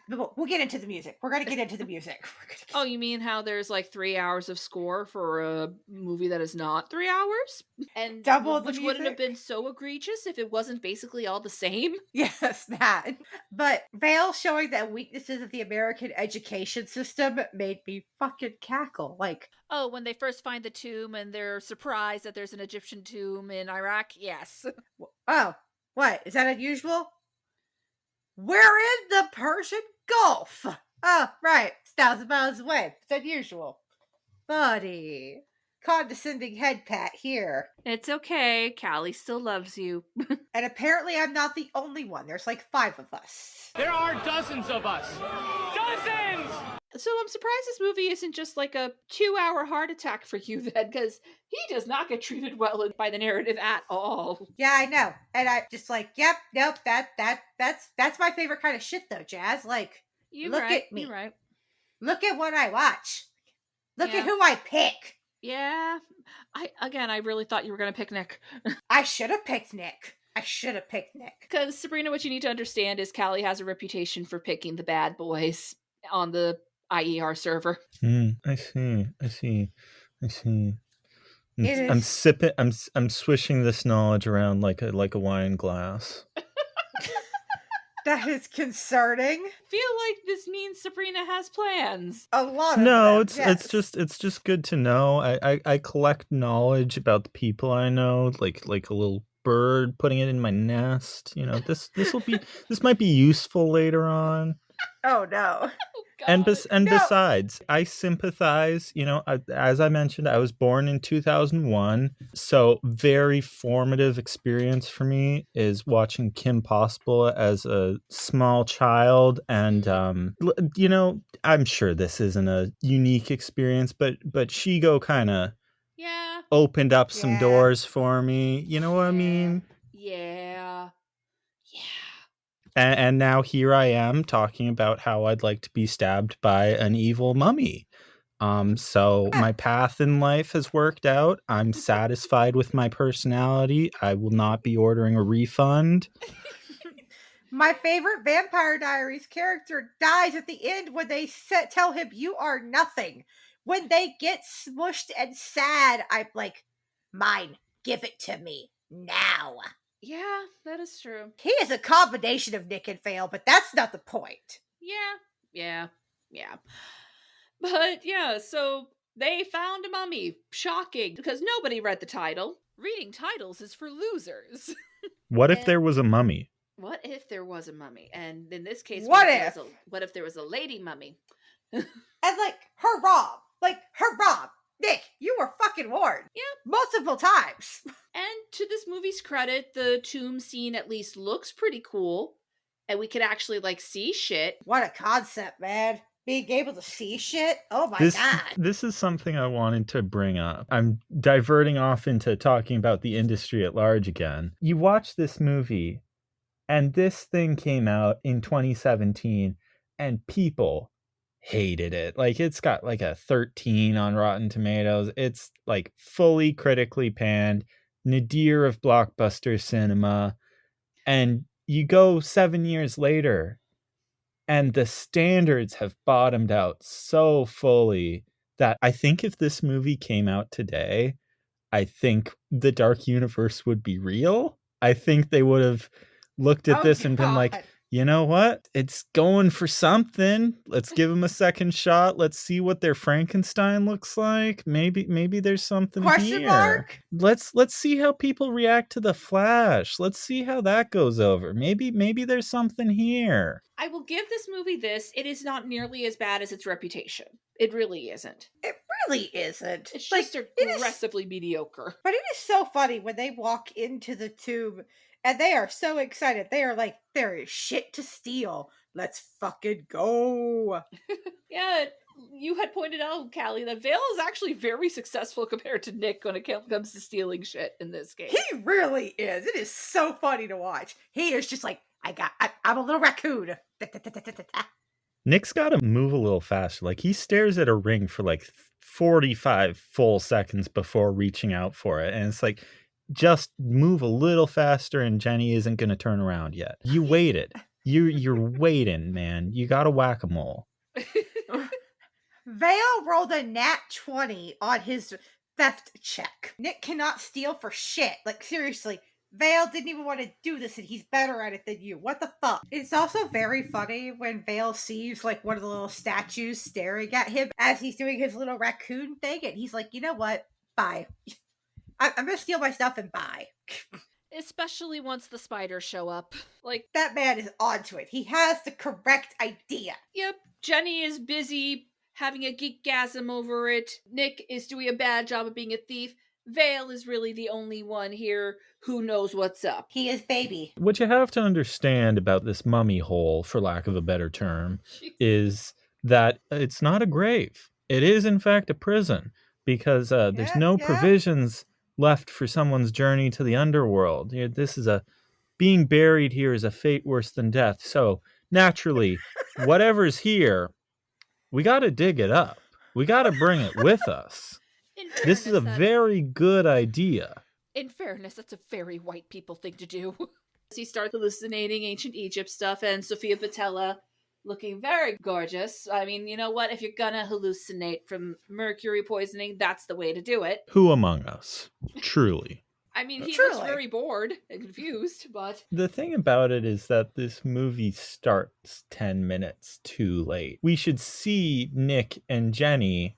We'll get into the music. We're gonna get into the music. Oh, you mean how there's like 3 hours of score for a movie that is not 3 hours? And Double the which wouldn't have music? been so egregious if it wasn't basically all the same? Yes, that. But Vale showing the weaknesses of the American education system made me fucking cackle. Like, Oh, when they first find the tomb and they're surprised that there's an Egyptian tomb in Iraq? Yes. oh, what? Is that unusual? We're in the Persian Gulf. Oh, right. It's 1,000 miles away. It's unusual. Buddy. Condescending head pat here. It's okay. Callie still loves you. And apparently I'm not the only one. There's like 5 of us. There are dozens of us. Dozens! So I'm surprised this movie isn't just like a 2-hour heart attack for you then, because he does not get treated well by the narrative at all. Yeah, I know. And I just like, yep, nope, that's my favorite kind of shit though, Jazz. Like, look at me. You're right. Look at what I watch. Look Yeah. at who I pick. Yeah. I really thought you were going to pick Nick. I should have picked Nick. Because, Sabrina, what you need to understand is Callie has a reputation for picking the bad boys on the IER server. I see. It I'm is- sipping. I'm swishing this knowledge around like a wine glass. That is concerning. Feel like this means Sabrina has plans. A lot of No, them, yes. it's just good to know. I collect knowledge about the people I know, like a little bird putting it in my nest. You know, this might be useful later on. Oh no. And God. besides, I sympathize. You know, as I mentioned, I was born in 2001, so very formative experience for me is watching Kim Possible as a small child. And you know, I'm sure this isn't a unique experience, but Shigo kind of opened up some doors for me. You know what I mean? Yeah. And now here I am talking about how I'd like to be stabbed by an evil mummy. So my path in life has worked out. I'm satisfied with my personality. I will not be ordering a refund. My favorite Vampire Diaries character dies at the end when they tell him you are nothing. When they get smushed and sad, I'm like, mine, give it to me now. Yeah, that is true. He is a combination of Nick and Vale, but that's not the point. Yeah. But yeah, so they found a mummy. Shocking, because nobody read the title. Reading titles is for losers. What if there was a mummy? What if there was a mummy? And in this case, What if there was a lady mummy? And like, hurrah! Nick, you were fucking warned. Yeah. Multiple times. And to this movie's credit, the tomb scene at least looks pretty cool. And we could actually, like, see shit. What a concept, man. Being able to see shit? Oh my god. This is something I wanted to bring up. I'm diverting off into talking about the industry at large again. You watch this movie, and this thing came out in 2017, and people hated it. Like, it's got like a 13 on Rotten Tomatoes. It's like fully critically panned, nadir of blockbuster cinema. And you go 7 years later, and the standards have bottomed out so fully that I think if this movie came out today, I think the Dark Universe would be real. I think they would have looked at this and been like, you know what? It's going for something. Let's give them a second shot. Let's see what their Frankenstein looks like. Maybe there's something Question mark? Let's see how people react to the Flash. Let's see how that goes over. Maybe there's something here. I will give this movie this. It is not nearly as bad as its reputation. It really isn't. It really isn't. It's like, just aggressively mediocre. But it is so funny when they walk into the tomb and they are so excited. They are like, there is shit to steal. Let's fucking go. Yeah, you had pointed out, Callie, that Vale is actually very successful compared to Nick when it comes to stealing shit in this game. He really is. It is so funny to watch. He is just like, I'm a little raccoon. Nick's got to move a little faster. Like, he stares at a ring for like 45 full seconds before reaching out for it. And it's like, just move a little faster and Jenny isn't going to turn around yet. You waited. You're waiting, man. You got to whack-a-mole. Vale rolled a nat 20 on his theft check. Nick cannot steal for shit. Like, seriously. Vale didn't even want to do this and he's better at it than you. What the fuck? It's also very funny when Vale sees like one of the little statues staring at him as he's doing his little raccoon thing and he's like, you know what? Bye. I'm gonna steal my stuff and bye. Especially once the spiders show up. Like, that man is onto it. He has the correct idea. Yep. Jenny is busy having a geekgasm over it. Nick is doing a bad job of being a thief. Vale is really the only one here who knows what's up. He is baby. What you have to understand about this mummy hole, for lack of a better term, is that it's not a grave. It is, in fact, a prison, because there's no provisions left for someone's journey to the underworld. This is being buried here is a fate worse than death. So, naturally, whatever's here, we got to dig it up. We got to bring it with us. This is a very good idea. In fairness, that's a very white people thing to do. He starts hallucinating ancient Egypt stuff, and Sofia Boutella looking very gorgeous. I mean, you know what? If you're gonna hallucinate from mercury poisoning, that's the way to do it. Who among us? Truly. I mean, he looks very bored and confused, but... The thing about it is that this movie starts 10 minutes too late. We should see Nick and Jenny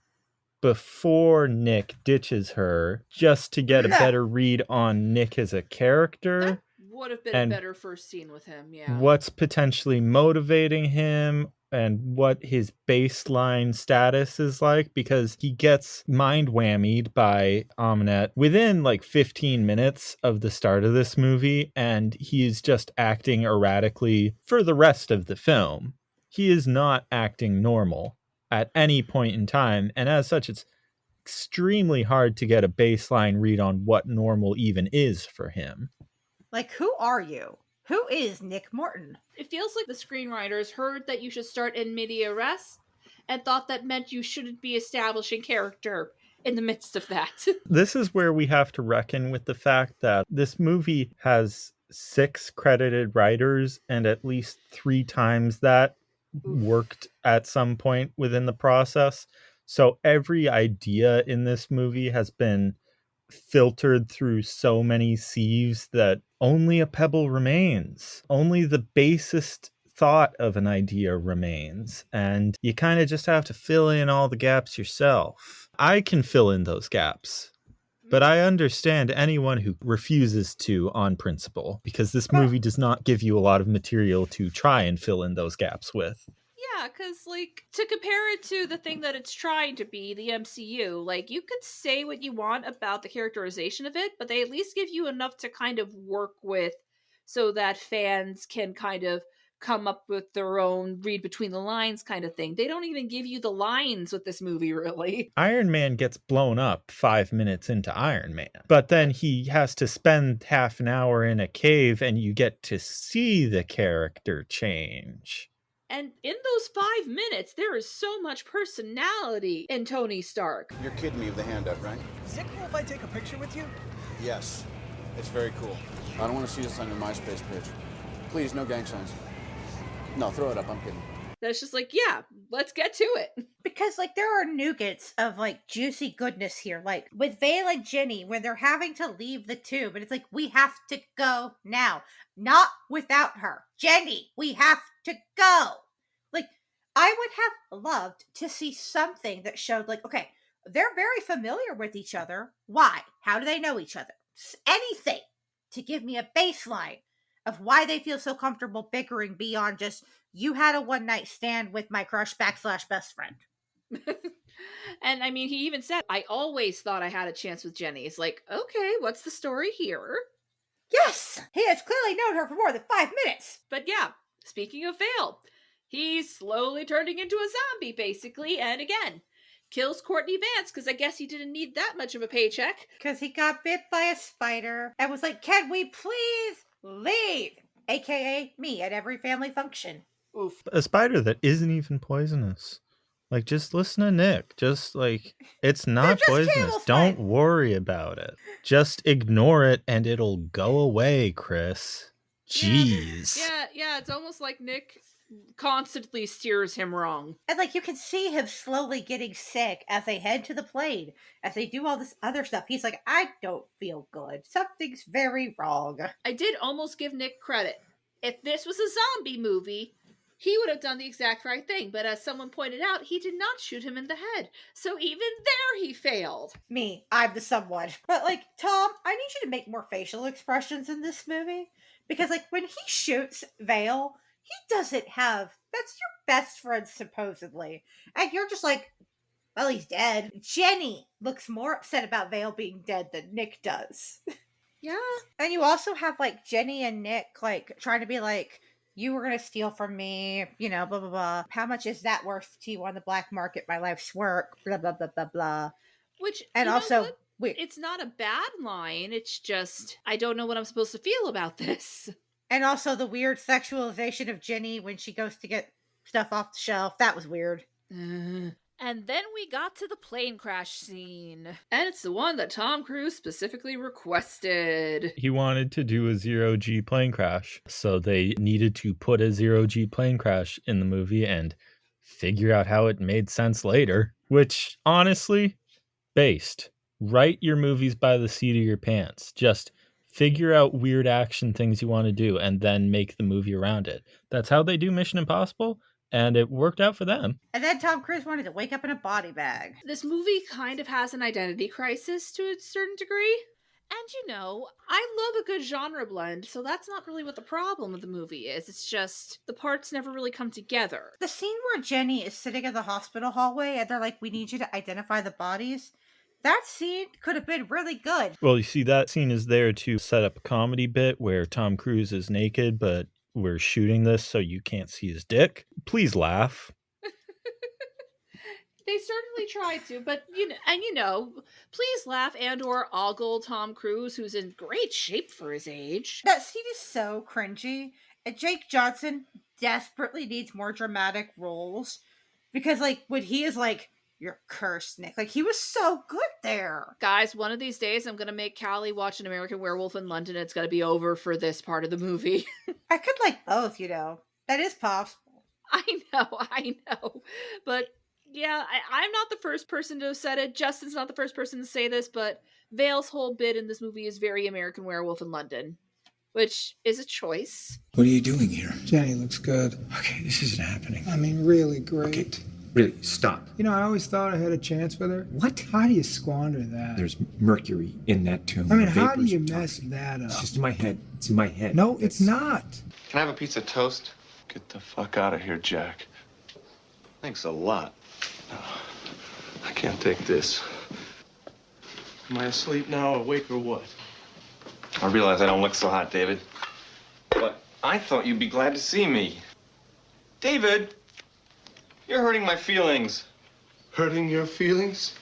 before Nick ditches her, just to get a better read on Nick as a character. That would have been a better first scene with him, yeah. What's potentially motivating him and what his baseline status is like, because he gets mind whammied by Ahmanet within like 15 minutes of the start of this movie, and he's just acting erratically for the rest of the film. He is not acting normal at any point in time, and as such, it's extremely hard to get a baseline read on what normal even is for him. Like, who are you? Who is Nick Morton? It feels like the screenwriters heard that you should start in media res and thought that meant you shouldn't be establishing character in the midst of that. This is where we have to reckon with the fact that this movie has 6 credited writers, and at least 3 times that worked at some point within the process. So every idea in this movie has been filtered through so many sieves that only a pebble remains. Only the basest thought of an idea remains. And you kind of just have to fill in all the gaps yourself. I can fill in those gaps, but I understand anyone who refuses to on principle, because this movie does not give you a lot of material to try and fill in those gaps with. Yeah, because, like, to compare it to the thing that it's trying to be, the MCU, like, you could say what you want about the characterization of it, but they at least give you enough to kind of work with so that fans can kind of come up with their own read between the lines kind of thing. They don't even give you the lines with this movie, really. Iron Man gets blown up 5 minutes into Iron Man, but then he has to spend half an hour in a cave and you get to see the character change. And in those 5 minutes, there is so much personality in Tony Stark. You're kidding me with the hand up, right? Is it cool if I take a picture with you? Yes. It's very cool. I don't want to see this on your MySpace page. Please, no gang signs. No, throw it up. I'm kidding. That's just like, yeah, let's get to it. Because, like, there are nougats of, like, juicy goodness here. Like, with Vale and Jenny, when they're having to leave the tube, and it's like, we have to go now. Not without her. Jenny, we have to go. Like, I would have loved to see something that showed, like, okay, they're very familiar with each other. Why? How do they know each other? Anything to give me a baseline of why they feel so comfortable bickering beyond just, you had a one-night stand with my crush / best friend. And I mean, he even said, I always thought I had a chance with Jenny. It's like, okay, what's the story here? Yes! He has clearly known her for more than 5 minutes! But yeah, speaking of Vale, he's slowly turning into a zombie, basically, and again, kills Courtney Vance, because I guess he didn't need that much of a paycheck. Because he got bit by a spider, and was like, can we please leave? AKA me at every family function. Oof. A spider that isn't even poisonous. Like, just listen to Nick. Just, like, it's not just poisonous. camels, Don't fine. worry about it. Just ignore it and it'll go away, Chris. Jeez. Yeah, it's almost like Nick constantly steers him wrong. And, like, you can see him slowly getting sick as they head to the plane, as they do all this other stuff. He's like, I don't feel good. Something's very wrong. I did almost give Nick credit. If this was a zombie movie, he would have done the exact right thing. But as someone pointed out, he did not shoot him in the head. So even there, he failed. Me, I'm the someone. But, like, Tom, I need you to make more facial expressions in this movie. Because, like, when he shoots Vale, he doesn't have... That's your best friend, supposedly. And you're just like, well, he's dead. Jenny looks more upset about Vale being dead than Nick does. Yeah. And you also have, like, Jenny and Nick, like, trying to be like, you were going to steal from me, you know, blah, blah, blah. How much is that worth to you on the black market? My life's work, blah, blah, blah, blah, blah. Which, and also... It's not a bad line. It's just, I don't know what I'm supposed to feel about this. And also the weird sexualization of Jenny when she goes to get stuff off the shelf. That was weird. And then we got to the plane crash scene. And it's the one that Tom Cruise specifically requested. He wanted to do a 0G plane crash. So they needed to put a 0G plane crash in the movie and figure out how it made sense later. Which, honestly, based. Write your movies by the seat of your pants. Just figure out weird action things you want to do and then make the movie around it. That's how they do Mission Impossible, and it worked out for them. And then Tom Cruise wanted to wake up in a body bag. This movie kind of has an identity crisis to a certain degree. And you know, I love a good genre blend, so that's not really what the problem of the movie is. It's just the parts never really come together. The scene where Jenny is sitting in the hospital hallway and they're like, we need you to identify the bodies. That scene could have been really good. Well, you see, that scene is there to set up a comedy bit where Tom Cruise is naked, but we're shooting this so you can't see his dick. Please laugh. They certainly tried to, but please laugh and/or ogle Tom Cruise, who's in great shape for his age. That scene is so cringy, and Jake Johnson desperately needs more dramatic roles because, like, when he is like, "You're cursed, Nick," like, he was so good there. Guys, one of these days, I'm gonna make Callie watch An American Werewolf in London. It's gonna be over for this part of the movie. I could like both, you know. That is possible. I know, but. Yeah, I'm not the first person to have said it. Justin's not the first person to say this, but Vale's whole bit in this movie is very American Werewolf in London, which is a choice. What are you doing here? Jenny looks good. Okay, this isn't happening. I mean, really great. Okay, really, stop. You know, I always thought I had a chance with her. What? How do you squander that? There's mercury in that tomb. I mean, how do you mess that up? It's just in my head. It's in my head. No, it's not. Can I have a piece of toast? Get the fuck out of here, Jack. Thanks a lot. I can't take this. Am I asleep now, awake, or what? I realize I don't look so hot, David. But I thought you'd be glad to see me. David, you're hurting my feelings. Hurting your feelings?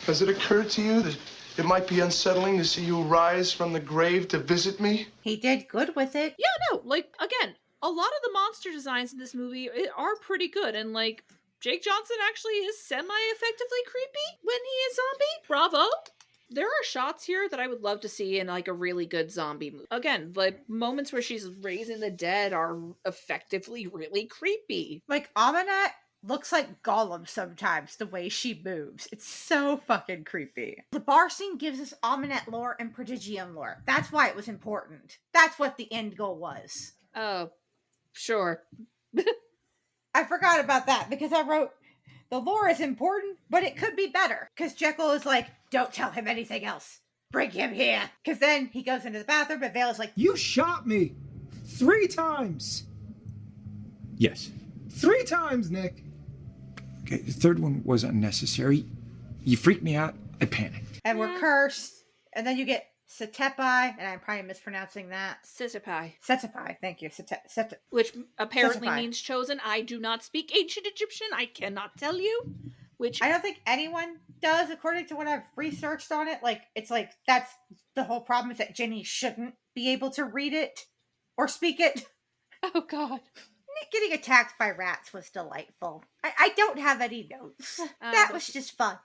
Has it occurred to you that it might be unsettling to see you rise from the grave to visit me? He did good with it. Yeah, no, like, again, a lot of the monster designs in this movie are pretty good, and, like, Jake Johnson actually is semi-effectively creepy when he is zombie. Bravo. There are shots here that I would love to see in, like, a really good zombie movie. Again, the moments where she's raising the dead are effectively really creepy. Like, Ahmanet looks like Gollum sometimes, the way she moves. It's so fucking creepy. The bar scene gives us Ahmanet lore and Prodigium lore. That's why it was important. That's what the end goal was. Oh, sure. I forgot about that because I wrote, the lore is important, but it could be better. Because Jekyll is like, don't tell him anything else. Bring him here. Because then he goes into the bathroom, and Vale is like, you shot me 3 times. Yes. 3 times, Nick. Okay, the third one was unnecessary. You freaked me out. I panicked. And we're cursed. And then you get Setepai, and I'm probably mispronouncing that. Setepai, thank you. Which apparently Setepai. means chosen. I do not speak ancient Egyptian. I cannot tell you. Which I don't think anyone does, according to what I've researched on it. Like, it's like, that's the whole problem, is that Jenny shouldn't be able to read it or speak it. Oh, God. getting attacked by rats was delightful. I don't have any notes. That was just fun.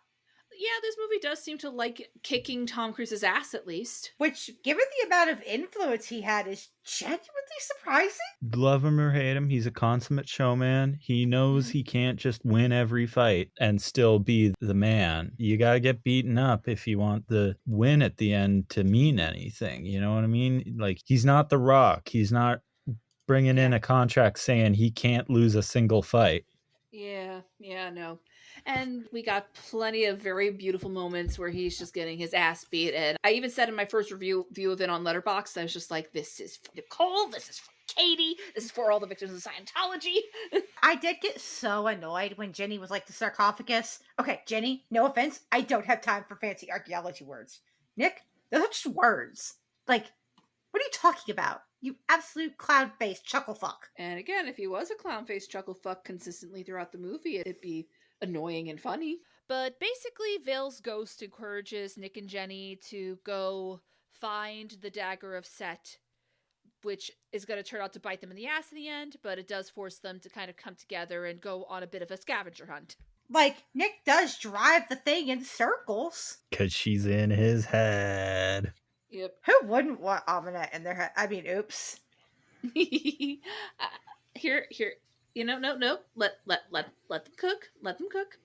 Yeah, this movie does seem to like kicking Tom Cruise's ass, at least. Which, given the amount of influence he had, is genuinely surprising. Love him or hate him, he's a consummate showman. He knows he can't just win every fight and still be the man. You gotta get beaten up if you want the win at the end to mean anything. You know what I mean? Like, he's not The Rock. He's not bringing in a contract saying he can't lose a single fight. Yeah, no. And we got plenty of very beautiful moments where he's just getting his ass beat. And I even said in my first view of it on Letterboxd, I was just like, this is for Nicole, this is for Katie, this is for all the victims of Scientology. I did get so annoyed when Jenny was like the sarcophagus. Okay, Jenny, no offense, I don't have time for fancy archaeology words. Nick, those are just words. Like, what are you talking about? You absolute clown-faced chucklefuck. And again, if he was a clown-faced chucklefuck consistently throughout the movie, it'd be annoying and funny. But basically, Vale's ghost encourages Nick and Jenny to go find the dagger of Set, which is going to turn out to bite them in the ass in the end, but it does force them to kind of come together and go on a bit of a scavenger hunt. Like, Nick does drive the thing in circles. 'Cause she's in his head. Yep. Who wouldn't want Ahmanet in their head? I mean, oops. Here. You know, no. Let them cook. Let them cook.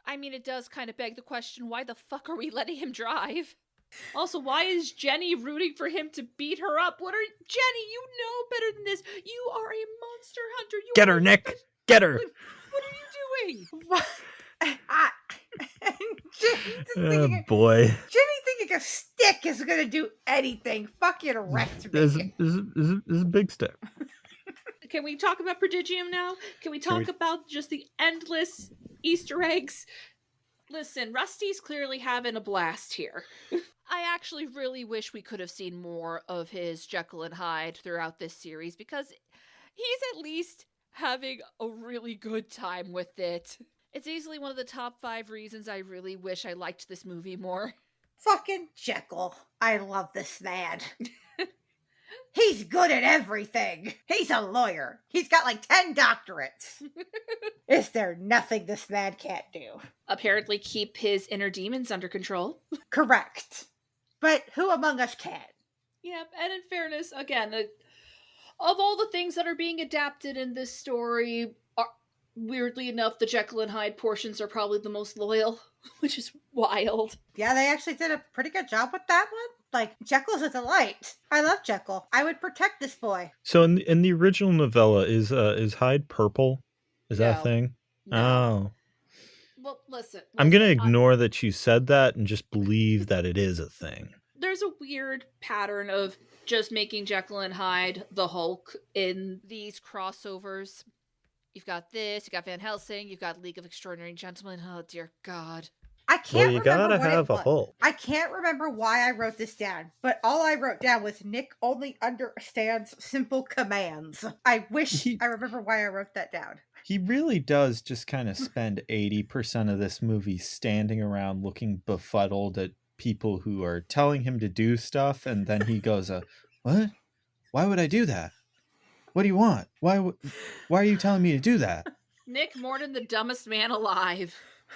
I mean, it does kind of beg the question, why the fuck are we letting him drive? Also, why is Jenny rooting for him to beat her up? Jenny, you know better than this. You are a monster hunter. Get her, Nick! Get her! What are you doing? Oh, boy. Jenny thinking a stick is going to do anything. Fucking wrecked me. This is a big step. Can we talk about Prodigium now? Can we talk about just the endless Easter eggs? Listen, Rusty's clearly having a blast here. I actually really wish we could have seen more of his Jekyll and Hyde throughout this series, because he's at least having a really good time with it. It's easily one of the top 5 reasons I really wish I liked this movie more. Fucking Jekyll. I love this man. He's good at everything. He's a lawyer. He's got like 10 doctorates. Is there nothing this man can't do? Apparently keep his inner demons under control. Correct. But who among us can? Yeah, and in fairness, again, of all the things that are being adapted in this story, weirdly enough, the Jekyll and Hyde portions are probably the most loyal, which is wild. Yeah, they actually did a pretty good job with that one. Like, Jekyll's a delight. I love Jekyll. I would protect this boy. So in the original novella, is Hyde purple? Is that a thing? No. Oh. Well, listen. I'm going to ignore that you said that and just believe that it is a thing. There's a weird pattern of just making Jekyll and Hyde the Hulk in these crossovers. You've got this, you've got Van Helsing, you've got League of Extraordinary Gentlemen. Oh, dear God. I can't you remember gotta have a Hulk. I can't remember why I wrote this down, but all I wrote down was Nick only understands simple commands. I wish I remember why I wrote that down. He really does just kind of spend 80% of this movie standing around looking befuddled at people who are telling him to do stuff, and then he goes, what? Why would I do that? What do you want? Why are you telling me to do that? Nick Morton, the dumbest man alive.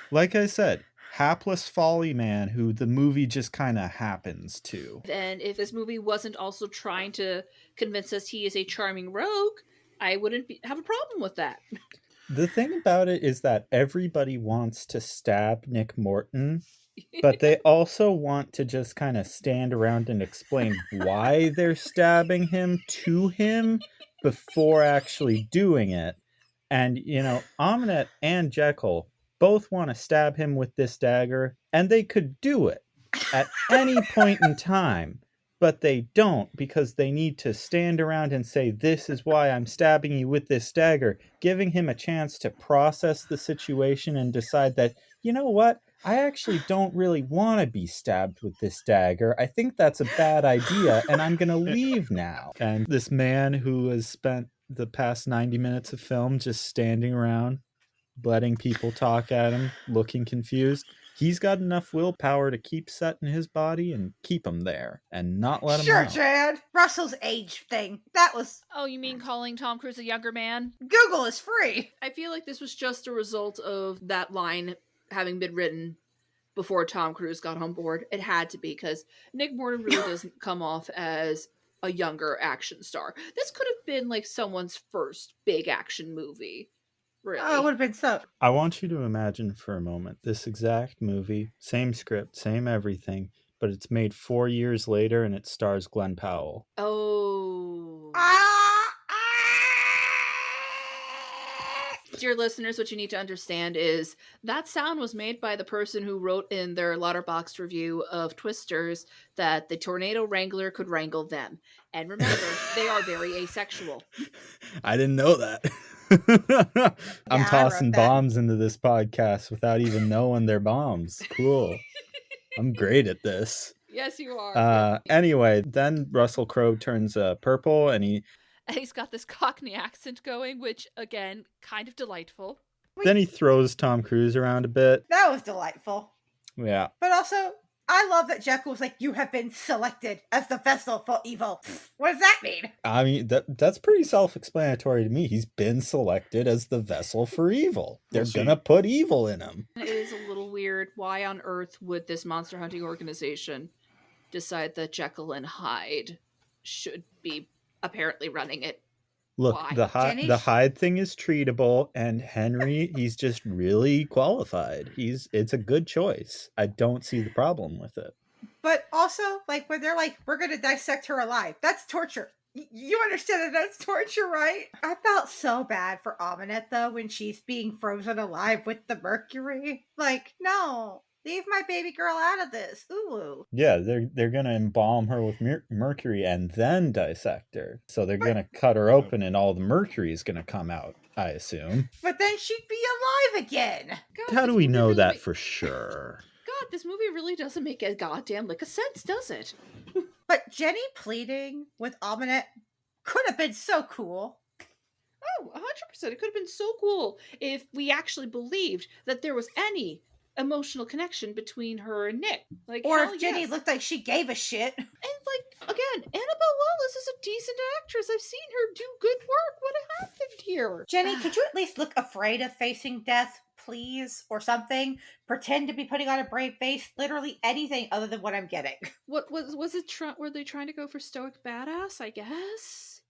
Like I said, hapless folly man who the movie just kind of happens to. And if this movie wasn't also trying to convince us he is a charming rogue, I wouldn't have a problem with that. The thing about it is that everybody wants to stab Nick Morton, but they also want to just kind of stand around and explain why they're stabbing him to him before actually doing it. And, you know, Ahmanet and Jekyll both want to stab him with this dagger, and they could do it at any point in time, but they don't, because they need to stand around and say, this is why I'm stabbing you with this dagger, giving him a chance to process the situation and decide that, you know what, I actually don't really want to be stabbed with this dagger. I think that's a bad idea, and I'm going to leave now. And this man who has spent the past 90 minutes of film just standing around, letting people talk at him, looking confused, He's got enough willpower to keep Set in his body and keep him there and not let him Sure, out. Chad. Russell's age thing. That was... Oh, you mean calling Tom Cruise a younger man? Google is free. I feel like this was just a result of that line having been written before Tom Cruise got on board. It had to be, because Nick Morton really doesn't come off as a younger action star. This could have been like someone's first big action movie. Really. Oh, it would have been so. I want you to imagine for a moment this exact movie, same script, same everything, but it's made 4 years later and it stars Glenn Powell. Oh. Dear listeners, what you need to understand is that sound was made by the person who wrote in their Letterboxd review of Twisters that the tornado wrangler could wrangle them. And remember, they are very asexual. I didn't know that. I'm tossing bombs into this podcast without even knowing they're bombs. Cool. I'm great at this. Yes, you are. Anyway, then Russell Crowe turns purple and he's got this Cockney accent going, which, again, kind of delightful. Then he throws Tom Cruise around a bit. That was delightful. Yeah. But also, I love that Jekyll was like, you have been selected as the vessel for evil. What does that mean? I mean, that's pretty self-explanatory to me. He's been selected as the vessel for evil. They're gonna put evil in him. It is a little weird. Why on earth would this monster hunting organization decide that Jekyll and Hyde should be apparently running it? Look, Why? the Hyde thing is treatable, and Henry, he's just really qualified. It's a good choice. I don't see the problem with it. But also, like, when they're like, we're going to dissect her alive, that's torture. You understand that that's torture, right? I felt so bad for Ahmanet, though, when she's being frozen alive with the mercury. Like, no. Leave my baby girl out of this. Ooh. Yeah, they're gonna embalm her with mercury and then dissect her. So they're gonna cut her open and all the mercury is gonna come out, I assume. But then she'd be alive again. God, how do we know that for sure? God, this movie really doesn't make a goddamn lick of sense, does it? But Jenny pleading with Ahmanet could have been so cool. Oh, 100%. It could have been so cool if we actually believed that there was any emotional connection between her and Nick. Like, or if Jenny looked like she gave a shit. And like, again, Annabelle Wallace is a decent actress. I've seen her do good work. What happened here? Jenny, could you at least look afraid of facing death, please? Or something? Pretend to be putting on a brave face. Literally anything other than what I'm getting. What was it? Were they trying to go for stoic badass, I guess?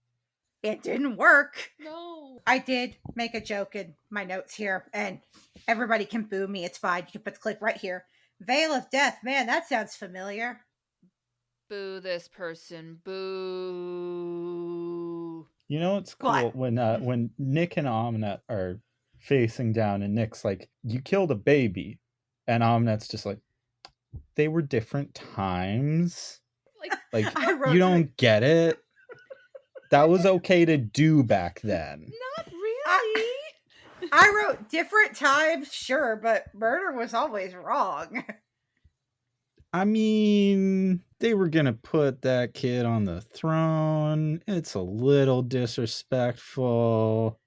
It didn't work. No. I did make a joke in my notes here, and everybody can boo me. It's fine. You can put the clip right here. Veil of Death. Man, that sounds familiar. Boo this person. Boo. You know what's cool? When Nick and Ahmanet are facing down and Nick's like, you killed a baby. And Ahmanet's just like, they were different times. Like you don't get it. That was okay to do back then. Not really. I wrote different times, sure, but murder was always wrong. I mean, they were gonna put that kid on the throne. It's a little disrespectful.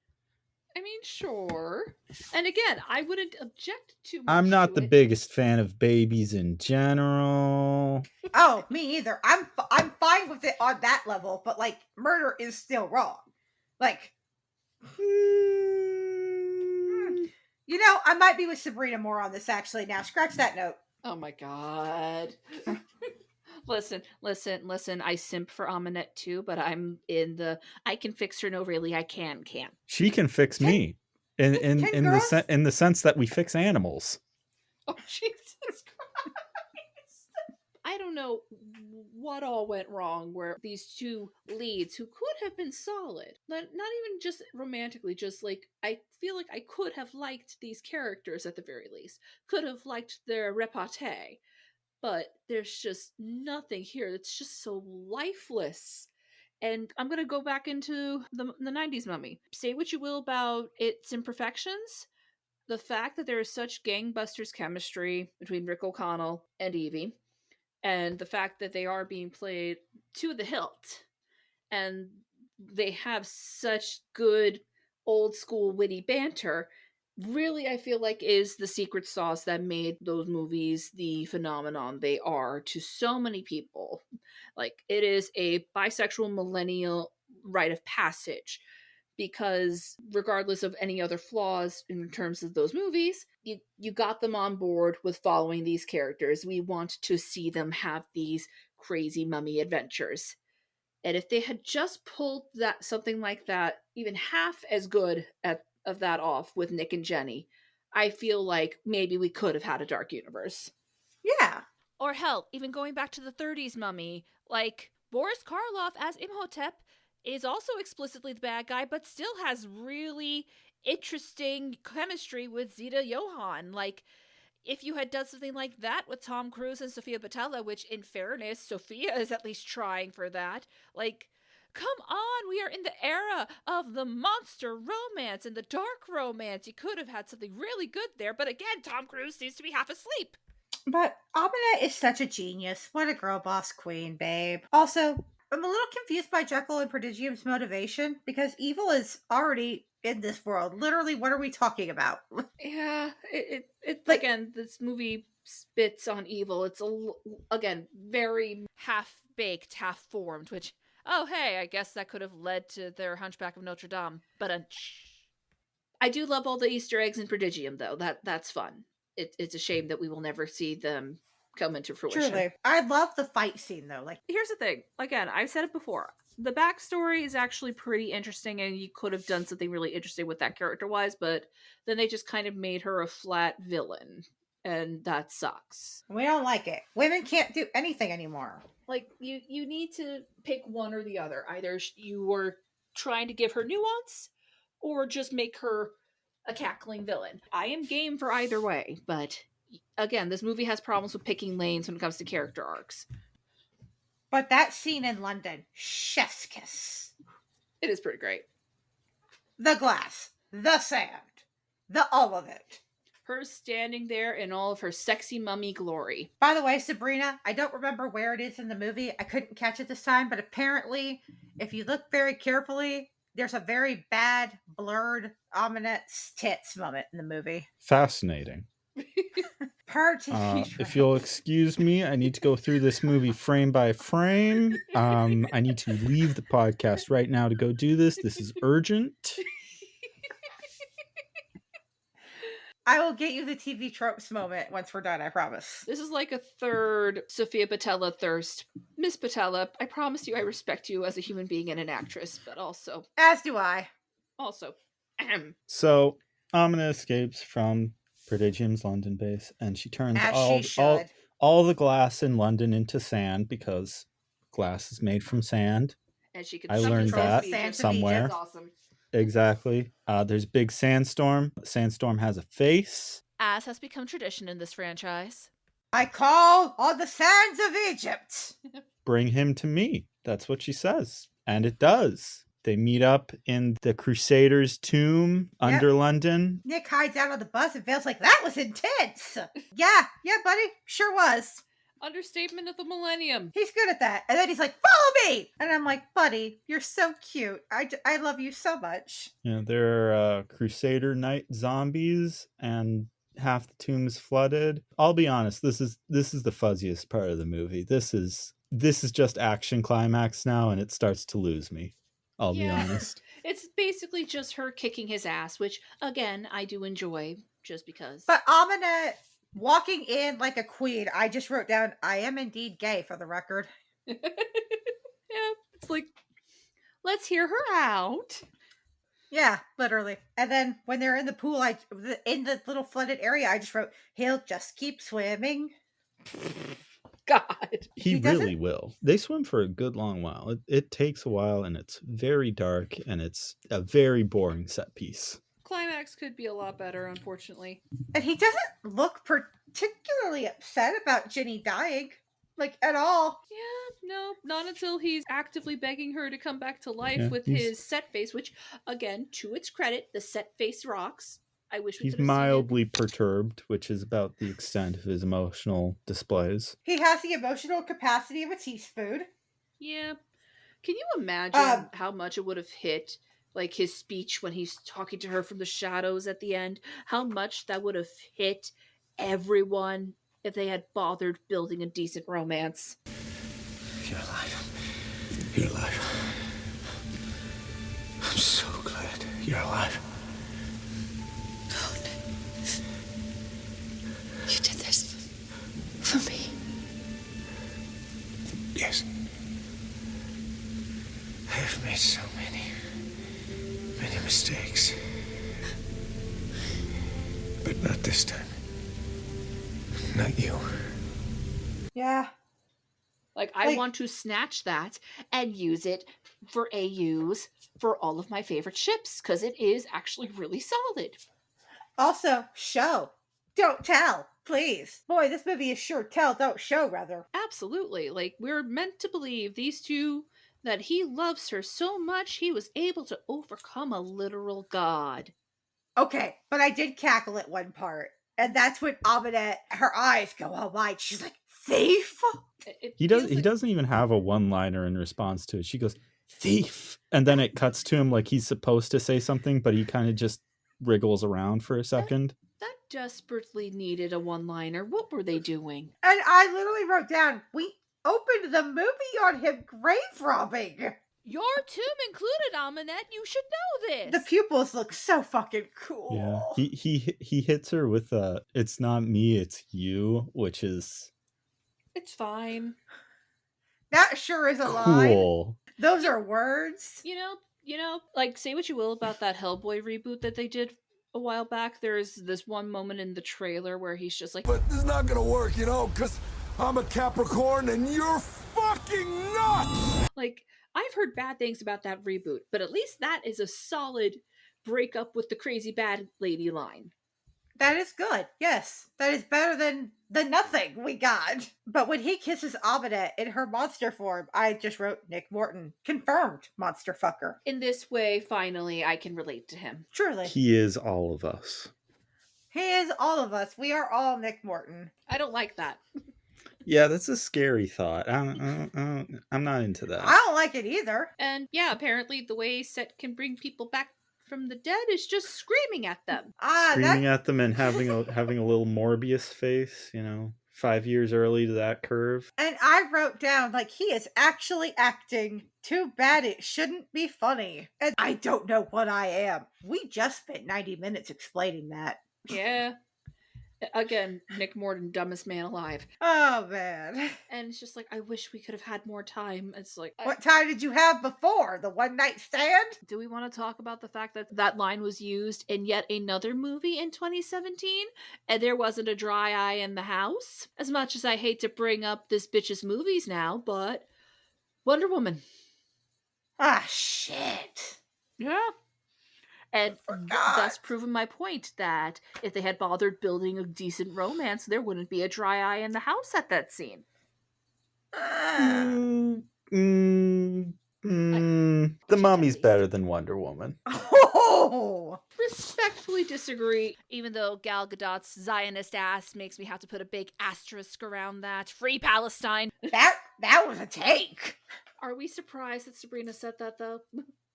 I mean, sure. And again, I wouldn't object too much. I'm not the biggest fan of babies in general. Oh, me either. I'm fine with it on that level, but like murder is still wrong. Like, you know, I might be with Sabrina more on this actually now. Scratch that note. Oh my god. Listen. I simp for Ahmanet too, but I'm in the I can fix her. No, really, I can. She can fix me, in the sense that we fix animals. Oh Jesus Christ! I don't know what all went wrong where these two leads who could have been solid, not even just romantically, just like I feel like I could have liked these characters at the very least, could have liked their repartee. But there's just nothing here. It's just so lifeless. And I'm going to go back into the 90s Mummy. Say what you will about its imperfections. The fact that there is such gangbusters chemistry between Rick O'Connell and Evie, and the fact that they are being played to the hilt, and they have such good old school witty banter, really, I feel like, is the secret sauce that made those movies the phenomenon they are to so many people. Like, it is a bisexual millennial rite of passage, because regardless of any other flaws in terms of those movies, you got them on board with following these characters. We want to see them have these crazy mummy adventures. And if they had just pulled that something like that, even half as good of that off with Nick and Jenny, I feel like maybe we could have had a dark universe. Yeah. Or hell, even going back to the 30s mummy, like Boris Karloff as Imhotep is also explicitly the bad guy, but still has really interesting chemistry with Zita Johann. Like, if you had done something like that with Tom Cruise and Sofia Boutella, which, in fairness, Sofia is at least trying for that, like, come on, we are in the era of the monster romance and the dark romance. You could have had something really good there, but again, Tom Cruise seems to be half asleep. But Ahmanet is such a genius. What a girl boss queen, babe. Also, I'm a little confused by Jekyll and Prodigium's motivation, because evil is already in this world. Literally, what are we talking about? Yeah, it like, again, this movie spits on evil. It's, again, very half-baked, half-formed, which, oh, hey, I guess that could have led to their Hunchback of Notre Dame. But I do love all the Easter eggs in Prodigium, though. That's fun. It's a shame that we will never see them come into fruition. Truly. I love the fight scene, though. Like, here's the thing. Again, I've said it before. The backstory is actually pretty interesting, and you could have done something really interesting with that character-wise, but then they just kind of made her a flat villain, and that sucks. We don't like it. Women can't do anything anymore. Like, you need to pick one or the other. Either you were trying to give her nuance, or just make her a cackling villain. I am game for either way, but again, this movie has problems with picking lanes when it comes to character arcs. But that scene in London, chef's kiss. It is pretty great. The glass, the sand, the all of it. Her standing there in all of her sexy mummy glory. By the way, Sabrina, I don't remember where it is in the movie. I couldn't catch it this time, but apparently, if you look very carefully, there's a very bad, blurred Ahmanet's tits moment in the movie. Fascinating. If you'll excuse me, I need to go through this movie frame by frame. I need to leave the podcast right now to go do this. This is urgent. I will get you the TV tropes moment once we're done, I promise. This is like a third Sofia Boutella thirst. Miss Boutella, I promise you I respect you as a human being and an actress, but also... As do I. Also. So, Ahmanet escapes from Prodigium's London base, and she turns all the glass in London into sand, because glass is made from sand. And she can I learned that somewhere. That's awesome. Exactly. There's a big sandstorm. The sandstorm has a face. As has become tradition in this franchise. I call on the sands of Egypt. Bring him to me. That's what she says. And it does. They meet up in the Crusaders' tomb under London. Nick hides out on the bus and feels like that was intense. Yeah, buddy. Sure was. Understatement of the millennium. He's good at that. And then he's like, follow me! And I'm like, buddy, you're so cute. I love you so much. Yeah, there are Crusader Knight zombies, and half the tomb's flooded. I'll be honest, this is the fuzziest part of the movie. This is just action climax now, and it starts to lose me. I'll be honest. It's basically just her kicking his ass, which, again, I do enjoy, just because. But Ahmanet walking in like a queen. I just wrote down, I am indeed gay, for the record. Yeah, it's like, let's hear her out. Yeah, literally. And then when they're in the pool, in the little flooded area, I just wrote, he'll just keep swimming. God. He really will. They swim for a good long while. It takes a while, and it's very dark, and it's a very boring set piece. Climax could be a lot better, unfortunately. And he doesn't look particularly upset about Ginny dying. Like, at all. Yeah, no, not until he's actively begging her to come back to life with his set face, which, again, to its credit, the set face rocks. I wish we He's mildly perturbed, which is about the extent of his emotional displays. He has the emotional capacity of a teaspoon. Yeah. Can you imagine how much it would have hit like his speech when he's talking to her from the shadows at the end, how much that would have hit everyone if they had bothered building a decent romance. You're alive. You're alive. I'm so glad you're alive. You did this for me. Yes. I've made so many mistakes. But not this time. Not you. Yeah. Like, I want to snatch that and use it for AUs for all of my favorite ships, because it is actually really solid. Also, show. Don't tell, please. Boy, this movie is sure tell, don't show, rather. Absolutely. Like, we're meant to believe these two, that he loves her so much he was able to overcome a literal god. Okay, but I did cackle at one part. And that's when Ahmanet, her eyes go all wide. She's like, thief? He doesn't even have a one-liner in response to it. She goes, thief. And then it cuts to him like he's supposed to say something, but he kind of just wriggles around for a second. That desperately needed a one-liner. What were they doing? And I literally wrote down, we opened the movie on him grave robbing. Your tomb included, Ahmanet. You should know this. The pupils look so fucking cool. Yeah, he hits her with a, it's not me, it's you, which is... It's fine. That sure is a cool line. Those are words. You know, like, say what you will about that Hellboy reboot that they did a while back. There's this one moment in the trailer where he's just like, but this is not gonna work, you know, because I'm a Capricorn and you're fucking nuts! Like, I've heard bad things about that reboot, but at least that is a solid breakup with the crazy bad lady line. That is good. Yes. That is better than the nothing we got. But when he kisses Ahmanet in her monster form, I just wrote Nick Morton. Confirmed monster fucker. In this way, finally, I can relate to him. Truly. He is all of us. He is all of us. We are all Nick Morton. I don't like that. Yeah, that's a scary thought. I'm not into that. I don't like it either. And yeah, apparently the way Set can bring people back from the dead is just screaming at them. Screaming at them and having a little Morbius face, 5 years early to that curve. And I wrote down, like, he is actually acting. Too bad it shouldn't be funny. And I don't know what I am. We just spent 90 minutes explaining that. Yeah. Again, Nick Morton, dumbest man alive. Oh, man. And it's just like, I wish we could have had more time. It's like... What time did you have before? The one night stand? Do we want to talk about the fact that that line was used in yet another movie in 2017? And there wasn't a dry eye in the house? As much as I hate to bring up this bitch's movies now, but... Wonder Woman. Ah, shit. Yeah. And thus proving my point that if they had bothered building a decent romance, there wouldn't be a dry eye in the house at that scene. The Mummy's better than Wonder Woman. Oh! Respectfully disagree, even though Gal Gadot's Zionist ass makes me have to put a big asterisk around that. Free Palestine. That was a take. Are we surprised that Sabrina said that, though?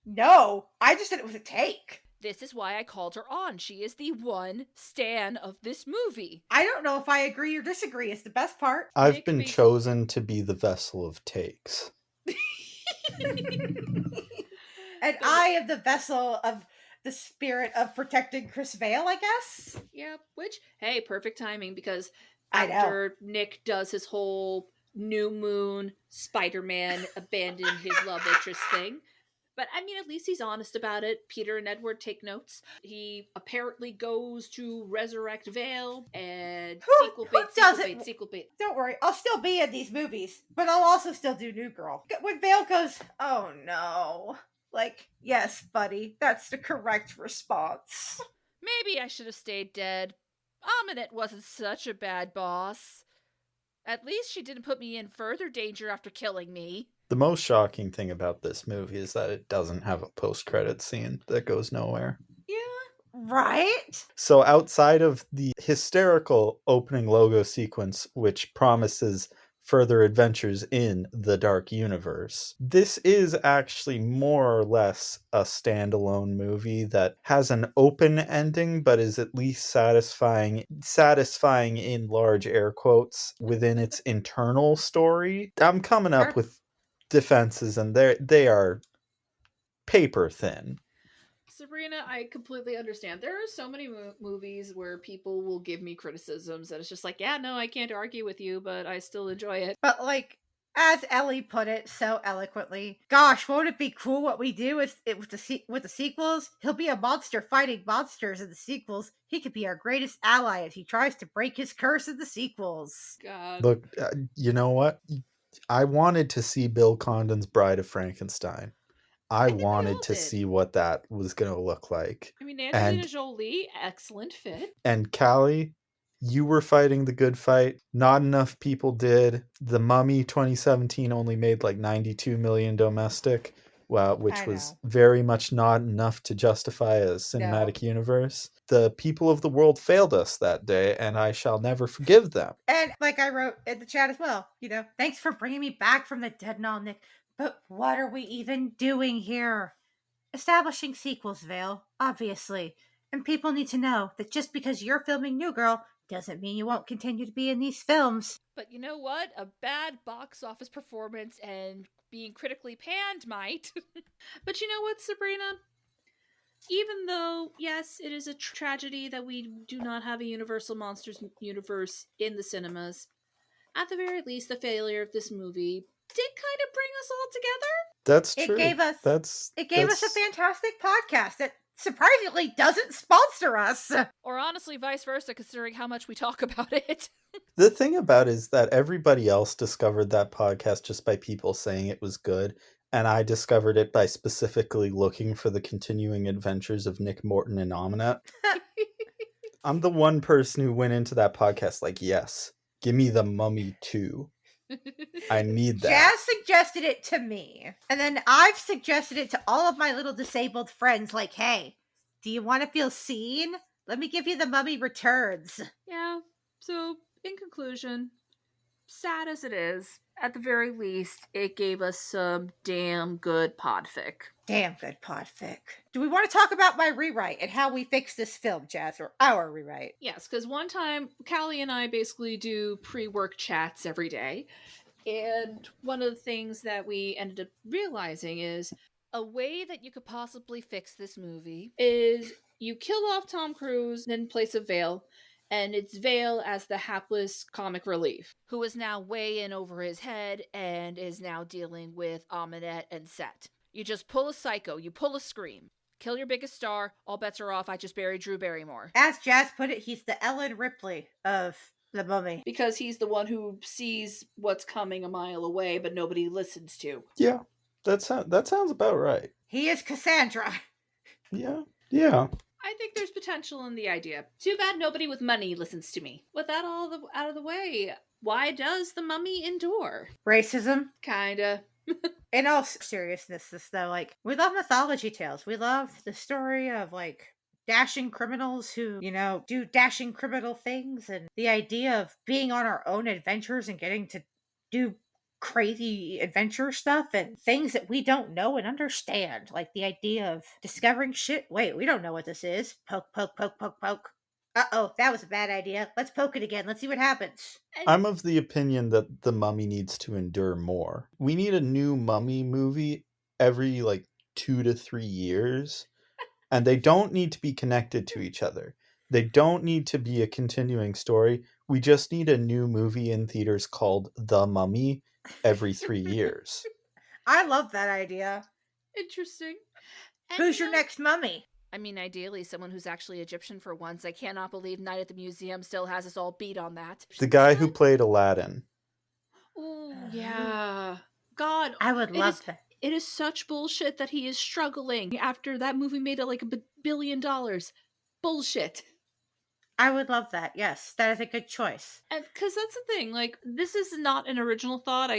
No, I just said it was a take. This is why I called her on. She is the one stan of this movie. I don't know if I agree or disagree. It's the best part. I've been chosen to be the vessel of takes. And I am the vessel of the spirit of protecting Chris Vale, I guess. Yeah, which, hey, perfect timing, because I know. after Nick does his whole New Moon, Spider-Man, abandon his love interest thing. But, I mean, at least he's honest about it. Peter and Edward take notes. He apparently goes to resurrect Vale and sequel bait. Don't worry, I'll still be in these movies, but I'll also still do New Girl. When Vale goes, oh no. Like, yes, buddy, that's the correct response. Maybe I should have stayed dead. Ahmanet wasn't such a bad boss. At least she didn't put me in further danger after killing me. The most shocking thing about this movie is that it doesn't have a post-credit scene that goes nowhere. Yeah. Right? So outside of the hysterical opening logo sequence, which promises further adventures in the Dark Universe. This is actually more or less a standalone movie that has an open ending, but is at least satisfying in large air quotes within its internal story. I'm coming up with defenses, and they are paper thin. Sabrina, I completely understand. There are so many movies where people will give me criticisms, and it's just like, yeah, no, I can't argue with you, but I still enjoy it. But like, as Ellie put it so eloquently, gosh, won't it be cool what we do with the sequels? He'll be a monster fighting monsters in the sequels. He could be our greatest ally if he tries to break his curse in the sequels. God. Look, you know what? I wanted to see Bill Condon's Bride of Frankenstein. I wanted to see what that was going to look like. I mean, Angelina Jolie, excellent fit. And Callie, you were fighting the good fight. Not enough people did. The Mummy 2017 only made like 92 million domestic, which was very much not enough to justify a cinematic universe. The people of the world failed us that day, and I shall never forgive them. And like I wrote in the chat as well, thanks for bringing me back from the dead and all, Nick. But what are we even doing here? Establishing sequels, Vale, obviously. And people need to know that just because you're filming New Girl doesn't mean you won't continue to be in these films. But you know what? A bad box office performance and being critically panned might. But you know what, Sabrina? Even though, yes, it is a tragedy that we do not have a Universal Monsters universe in the cinemas, at the very least, the failure of this movie did kind of bring us all together. That's true. It gave us a fantastic podcast that surprisingly doesn't sponsor us. Or honestly, vice versa, considering how much we talk about it. The thing about it is that everybody else discovered that podcast just by people saying it was good, and I discovered it by specifically looking for the continuing adventures of Nick Morton and Ahmanet. I'm the one person who went into that podcast like, yes, give me the Mummy 2. I need that. Jazz suggested it to me, and then I've suggested it to all of my little disabled friends, like, hey, do you want to feel seen? Let me give you the Mummy Returns. Yeah, so in conclusion, sad as it is, at the very least, it gave us some damn good podfic. Damn good podfic. Do we want to talk about my rewrite and how we fix this film, Jazz, or our rewrite? Yes, because one time, Callie and I basically do pre-work chats every day, and one of the things that we ended up realizing is a way that you could possibly fix this movie is you kill off Tom Cruise in place of Vale, and it's Vale as the hapless comic relief, who is now way in over his head and is now dealing with Ahmanet and Set. You just pull a Psycho, you pull a Scream, kill your biggest star, all bets are off, I just buried Drew Barrymore. As Jazz put it, he's the Ellen Ripley of the Mummy. Because he's the one who sees what's coming a mile away, but nobody listens to. Yeah, that sounds about right. He is Cassandra. Yeah. I think there's potential in the idea. Too bad nobody with money listens to me. With that all out of the way, why does the Mummy endure? Racism? Kinda. In all seriousness, though, like, we love mythology tales. We love the story of, like, dashing criminals who, do dashing criminal things, and the idea of being on our own adventures and getting to do crazy adventure stuff and things that we don't know and understand. Like the idea of discovering shit. Wait, we don't know what this is. Poke, poke, poke, poke, poke. Uh-oh, that was a bad idea. Let's poke it again. Let's see what happens. I'm of the opinion that the Mummy needs to endure more. We need a new Mummy movie every, 2 to 3 years. And they don't need to be connected to each other. They don't need to be a continuing story. We just need a new movie in theaters called The Mummy every 3 years. I love that idea. Interesting. Who's your next mummy? I mean, ideally, someone who's actually Egyptian for once. I cannot believe Night at the Museum still has us all beat on that. The guy who played Aladdin. Oh, yeah. God. I would love that. It is such bullshit that he is struggling after that movie made like $1 billion. Bullshit. I would love that. Yes, that is a good choice. And because that's the thing, this is not an original thought.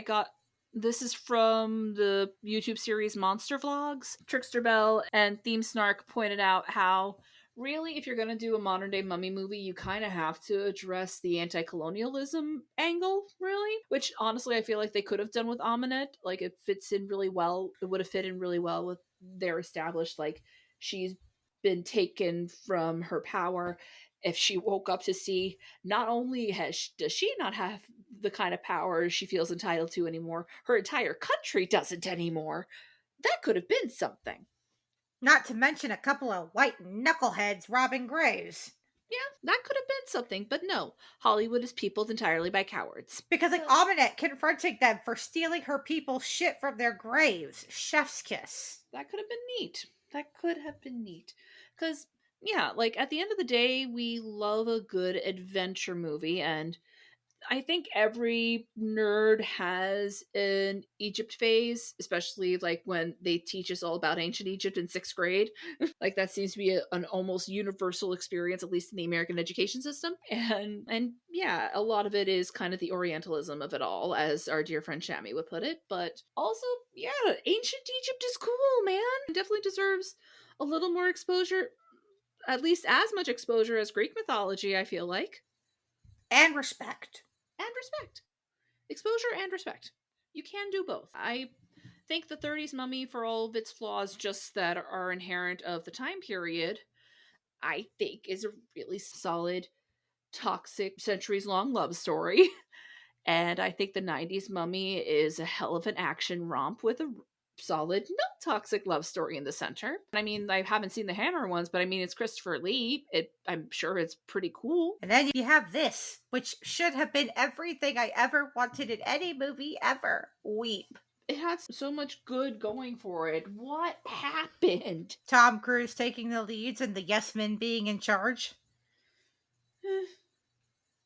This is from the YouTube series Monster Vlogs. Trickster Bell and Theme Snark pointed out how really, if you're going to do a modern day mummy movie, you kind of have to address the anti-colonialism angle, really, which honestly I feel like they could have done with Ahmanet. Like, it fits in really well. It would have fit in really well with their established, like, she's been taken from her power. If she woke up to see, not only does she not have the kind of power she feels entitled to anymore, her entire country doesn't anymore. That could have been something. Not to mention a couple of white knuckleheads robbing graves. Yeah, that could have been something, but no. Hollywood is peopled entirely by cowards. Because, like, Ahmanet confronting them for stealing her people's shit from their graves. Chef's kiss. That could have been neat. That could have been neat. Because, yeah, like, at the end of the day, we love a good adventure movie, and I think every nerd has an Egypt phase, especially like when they teach us all about ancient Egypt in 6th grade. Like, that seems to be an almost universal experience, at least in the American education system. And yeah, a lot of it is kind of the Orientalism of it all, as our dear friend Shami would put it. But also, yeah, ancient Egypt is cool, man. It definitely deserves a little more exposure, at least as much exposure as Greek mythology, I feel like. And respect. And respect. Exposure and respect. You can do both. I think the 30s mummy, for all of its flaws just that are inherent of the time period, I think is a really solid, toxic, centuries-long love story. And I think the 90s mummy is a hell of an action romp with a solid, not toxic love story in the center. I mean, I haven't seen the Hammer ones, but I mean, it's Christopher Lee. I'm sure it's pretty cool. And then you have this, which should have been everything I ever wanted in any movie ever. Weep. It had so much good going for it. What happened? Tom Cruise taking the leads and the yes men being in charge.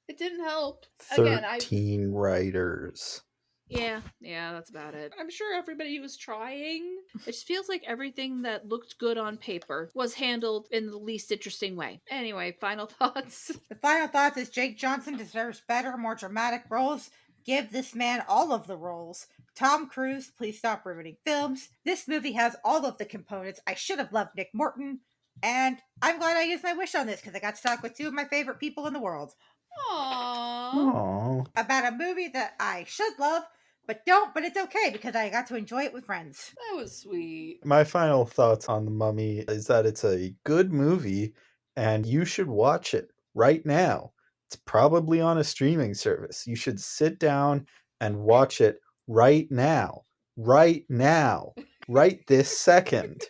It didn't help. 13 writers. Yeah, that's about it. I'm sure everybody was trying. It just feels like everything that looked good on paper was handled in the least interesting way. Anyway, final thoughts. The final thoughts is Jake Johnson deserves better, more dramatic roles. Give this man all of the roles. Tom Cruise, please stop ruining films. This movie has all of the components. I should have loved Nick Morton. And I'm glad I used my wish on this because I got to talk with two of my favorite people in the world. Aww. About a movie that I should love, but don't, but it's okay because I got to enjoy it with friends. That was sweet. My final thoughts on The Mummy is that it's a good movie and you should watch it right now. It's probably on a streaming service. You should sit down and watch it right now. Right now. Right this second.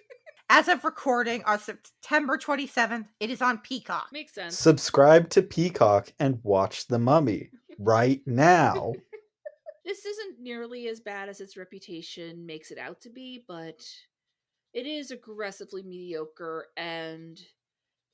As of recording on September 27th, it is on Peacock. Makes sense. Subscribe to Peacock and watch The Mummy right now. This isn't nearly as bad as its reputation makes it out to be, but it is aggressively mediocre, and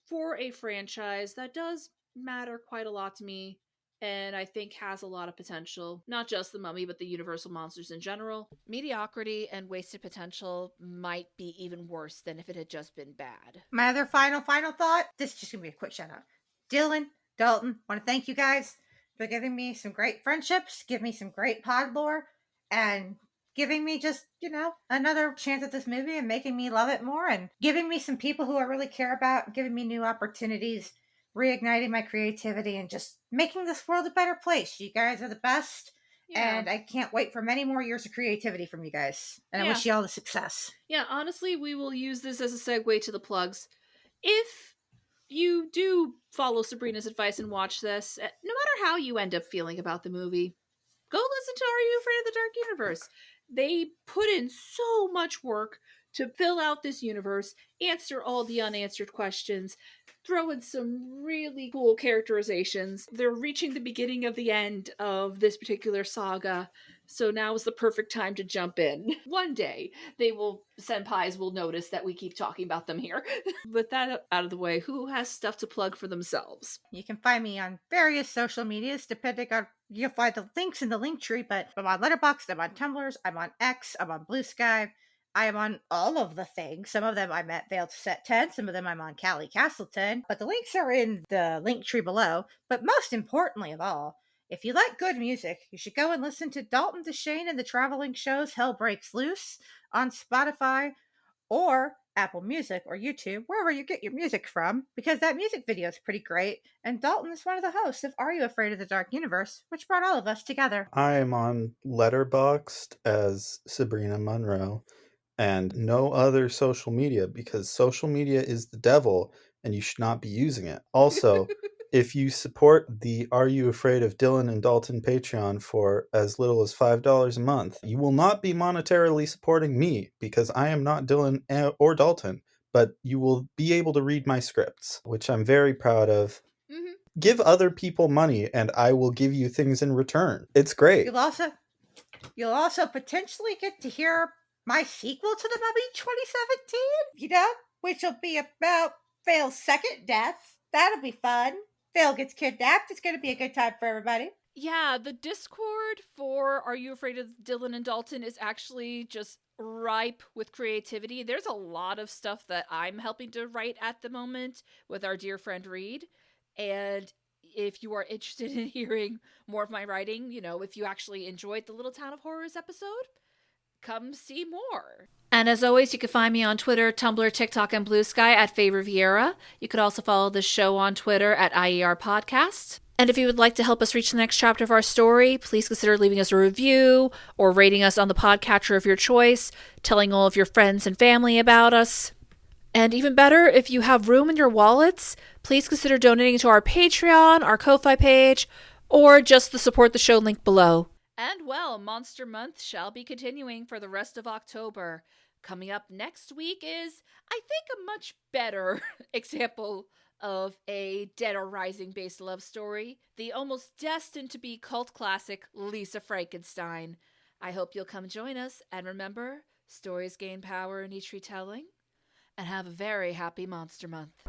for a franchise that does matter quite a lot to me, and I think has a lot of potential, not just the Mummy, but the Universal monsters in general, mediocrity and wasted potential might be even worse than if it had just been bad. My other final thought, this is just going to be a quick shout out. Dylan, Dalton, want to thank you guys for giving me some great friendships, give me some great pod lore, and giving me just, another chance at this movie and making me love it more, and giving me some people who I really care about, giving me new opportunities, reigniting my creativity, and just making this world a better place. You guys are the best, and I can't wait for many more years of creativity from you guys. And I wish you all the success. Yeah, honestly, we will use this as a segue to the plugs. If you do follow Sabrina's advice and watch this, no matter how you end up feeling about the movie, go listen to Are You Afraid of the Dark Universe? They put in so much work to fill out this universe, answer all the unanswered questions, throw in some really cool characterizations. They're reaching the beginning of the end of this particular saga, so now is the perfect time to jump in. One day, senpais will notice that we keep talking about them here. With that out of the way, who has stuff to plug for themselves? You can find me on various social medias, depending on, you'll find the links in the link tree, but I'm on Letterboxd, I'm on Tumblr, I'm on X, I'm on Blue Sky, I am on all of the things. Some of them I'm at Veiled Set 10, some of them I'm on Callie Castleton, but the links are in the link tree below. But most importantly of all, if you like good music, you should go and listen to Dalton DeShane and the traveling shows Hell Breaks Loose on Spotify, or Apple Music, or YouTube, wherever you get your music from, because that music video is pretty great. And Dalton is one of the hosts of Are You Afraid of the Dark Universe, which brought all of us together. I am on Letterboxd as Sabrina Monroe and no other social media, because social media is the devil and you should not be using it. Also, if you support the Are You Afraid of Dylan and Dalton Patreon for as little as $5 a month, you will not be monetarily supporting me, because I am not Dylan or Dalton, but you will be able to read my scripts, which I'm very proud of. Mm-hmm. Give other people money and I will give you things in return. It's great. You'll also potentially get to hear my sequel to The Mummy 2017, which will be about Vale's second death. That'll be fun. Vale gets kidnapped. It's going to be a good time for everybody. Yeah, the Discord for Are You Afraid of Dylan and Dalton is actually just ripe with creativity. There's a lot of stuff that I'm helping to write at the moment with our dear friend Reed. And if you are interested in hearing more of my writing, if you actually enjoyed the Little Town of Horrors episode, come see more. And as always, you can find me on Twitter, Tumblr, TikTok, and Blue Sky at Faye Riviera. You could also follow the show on Twitter at IER Podcast. And if you would like to help us reach the next chapter of our story, please consider leaving us a review or rating us on the podcatcher of your choice, telling all of your friends and family about us. And even better, if you have room in your wallets, please consider donating to our Patreon, our Ko-Fi page, or just the support the show link below. And well, Monster Month shall be continuing for the rest of October. Coming up next week is, I think, a much better example of a Dead or Rising based love story, the almost destined to be cult classic Lisa Frankenstein. I hope you'll come join us, and remember, stories gain power in each retelling, and have a very happy Monster Month.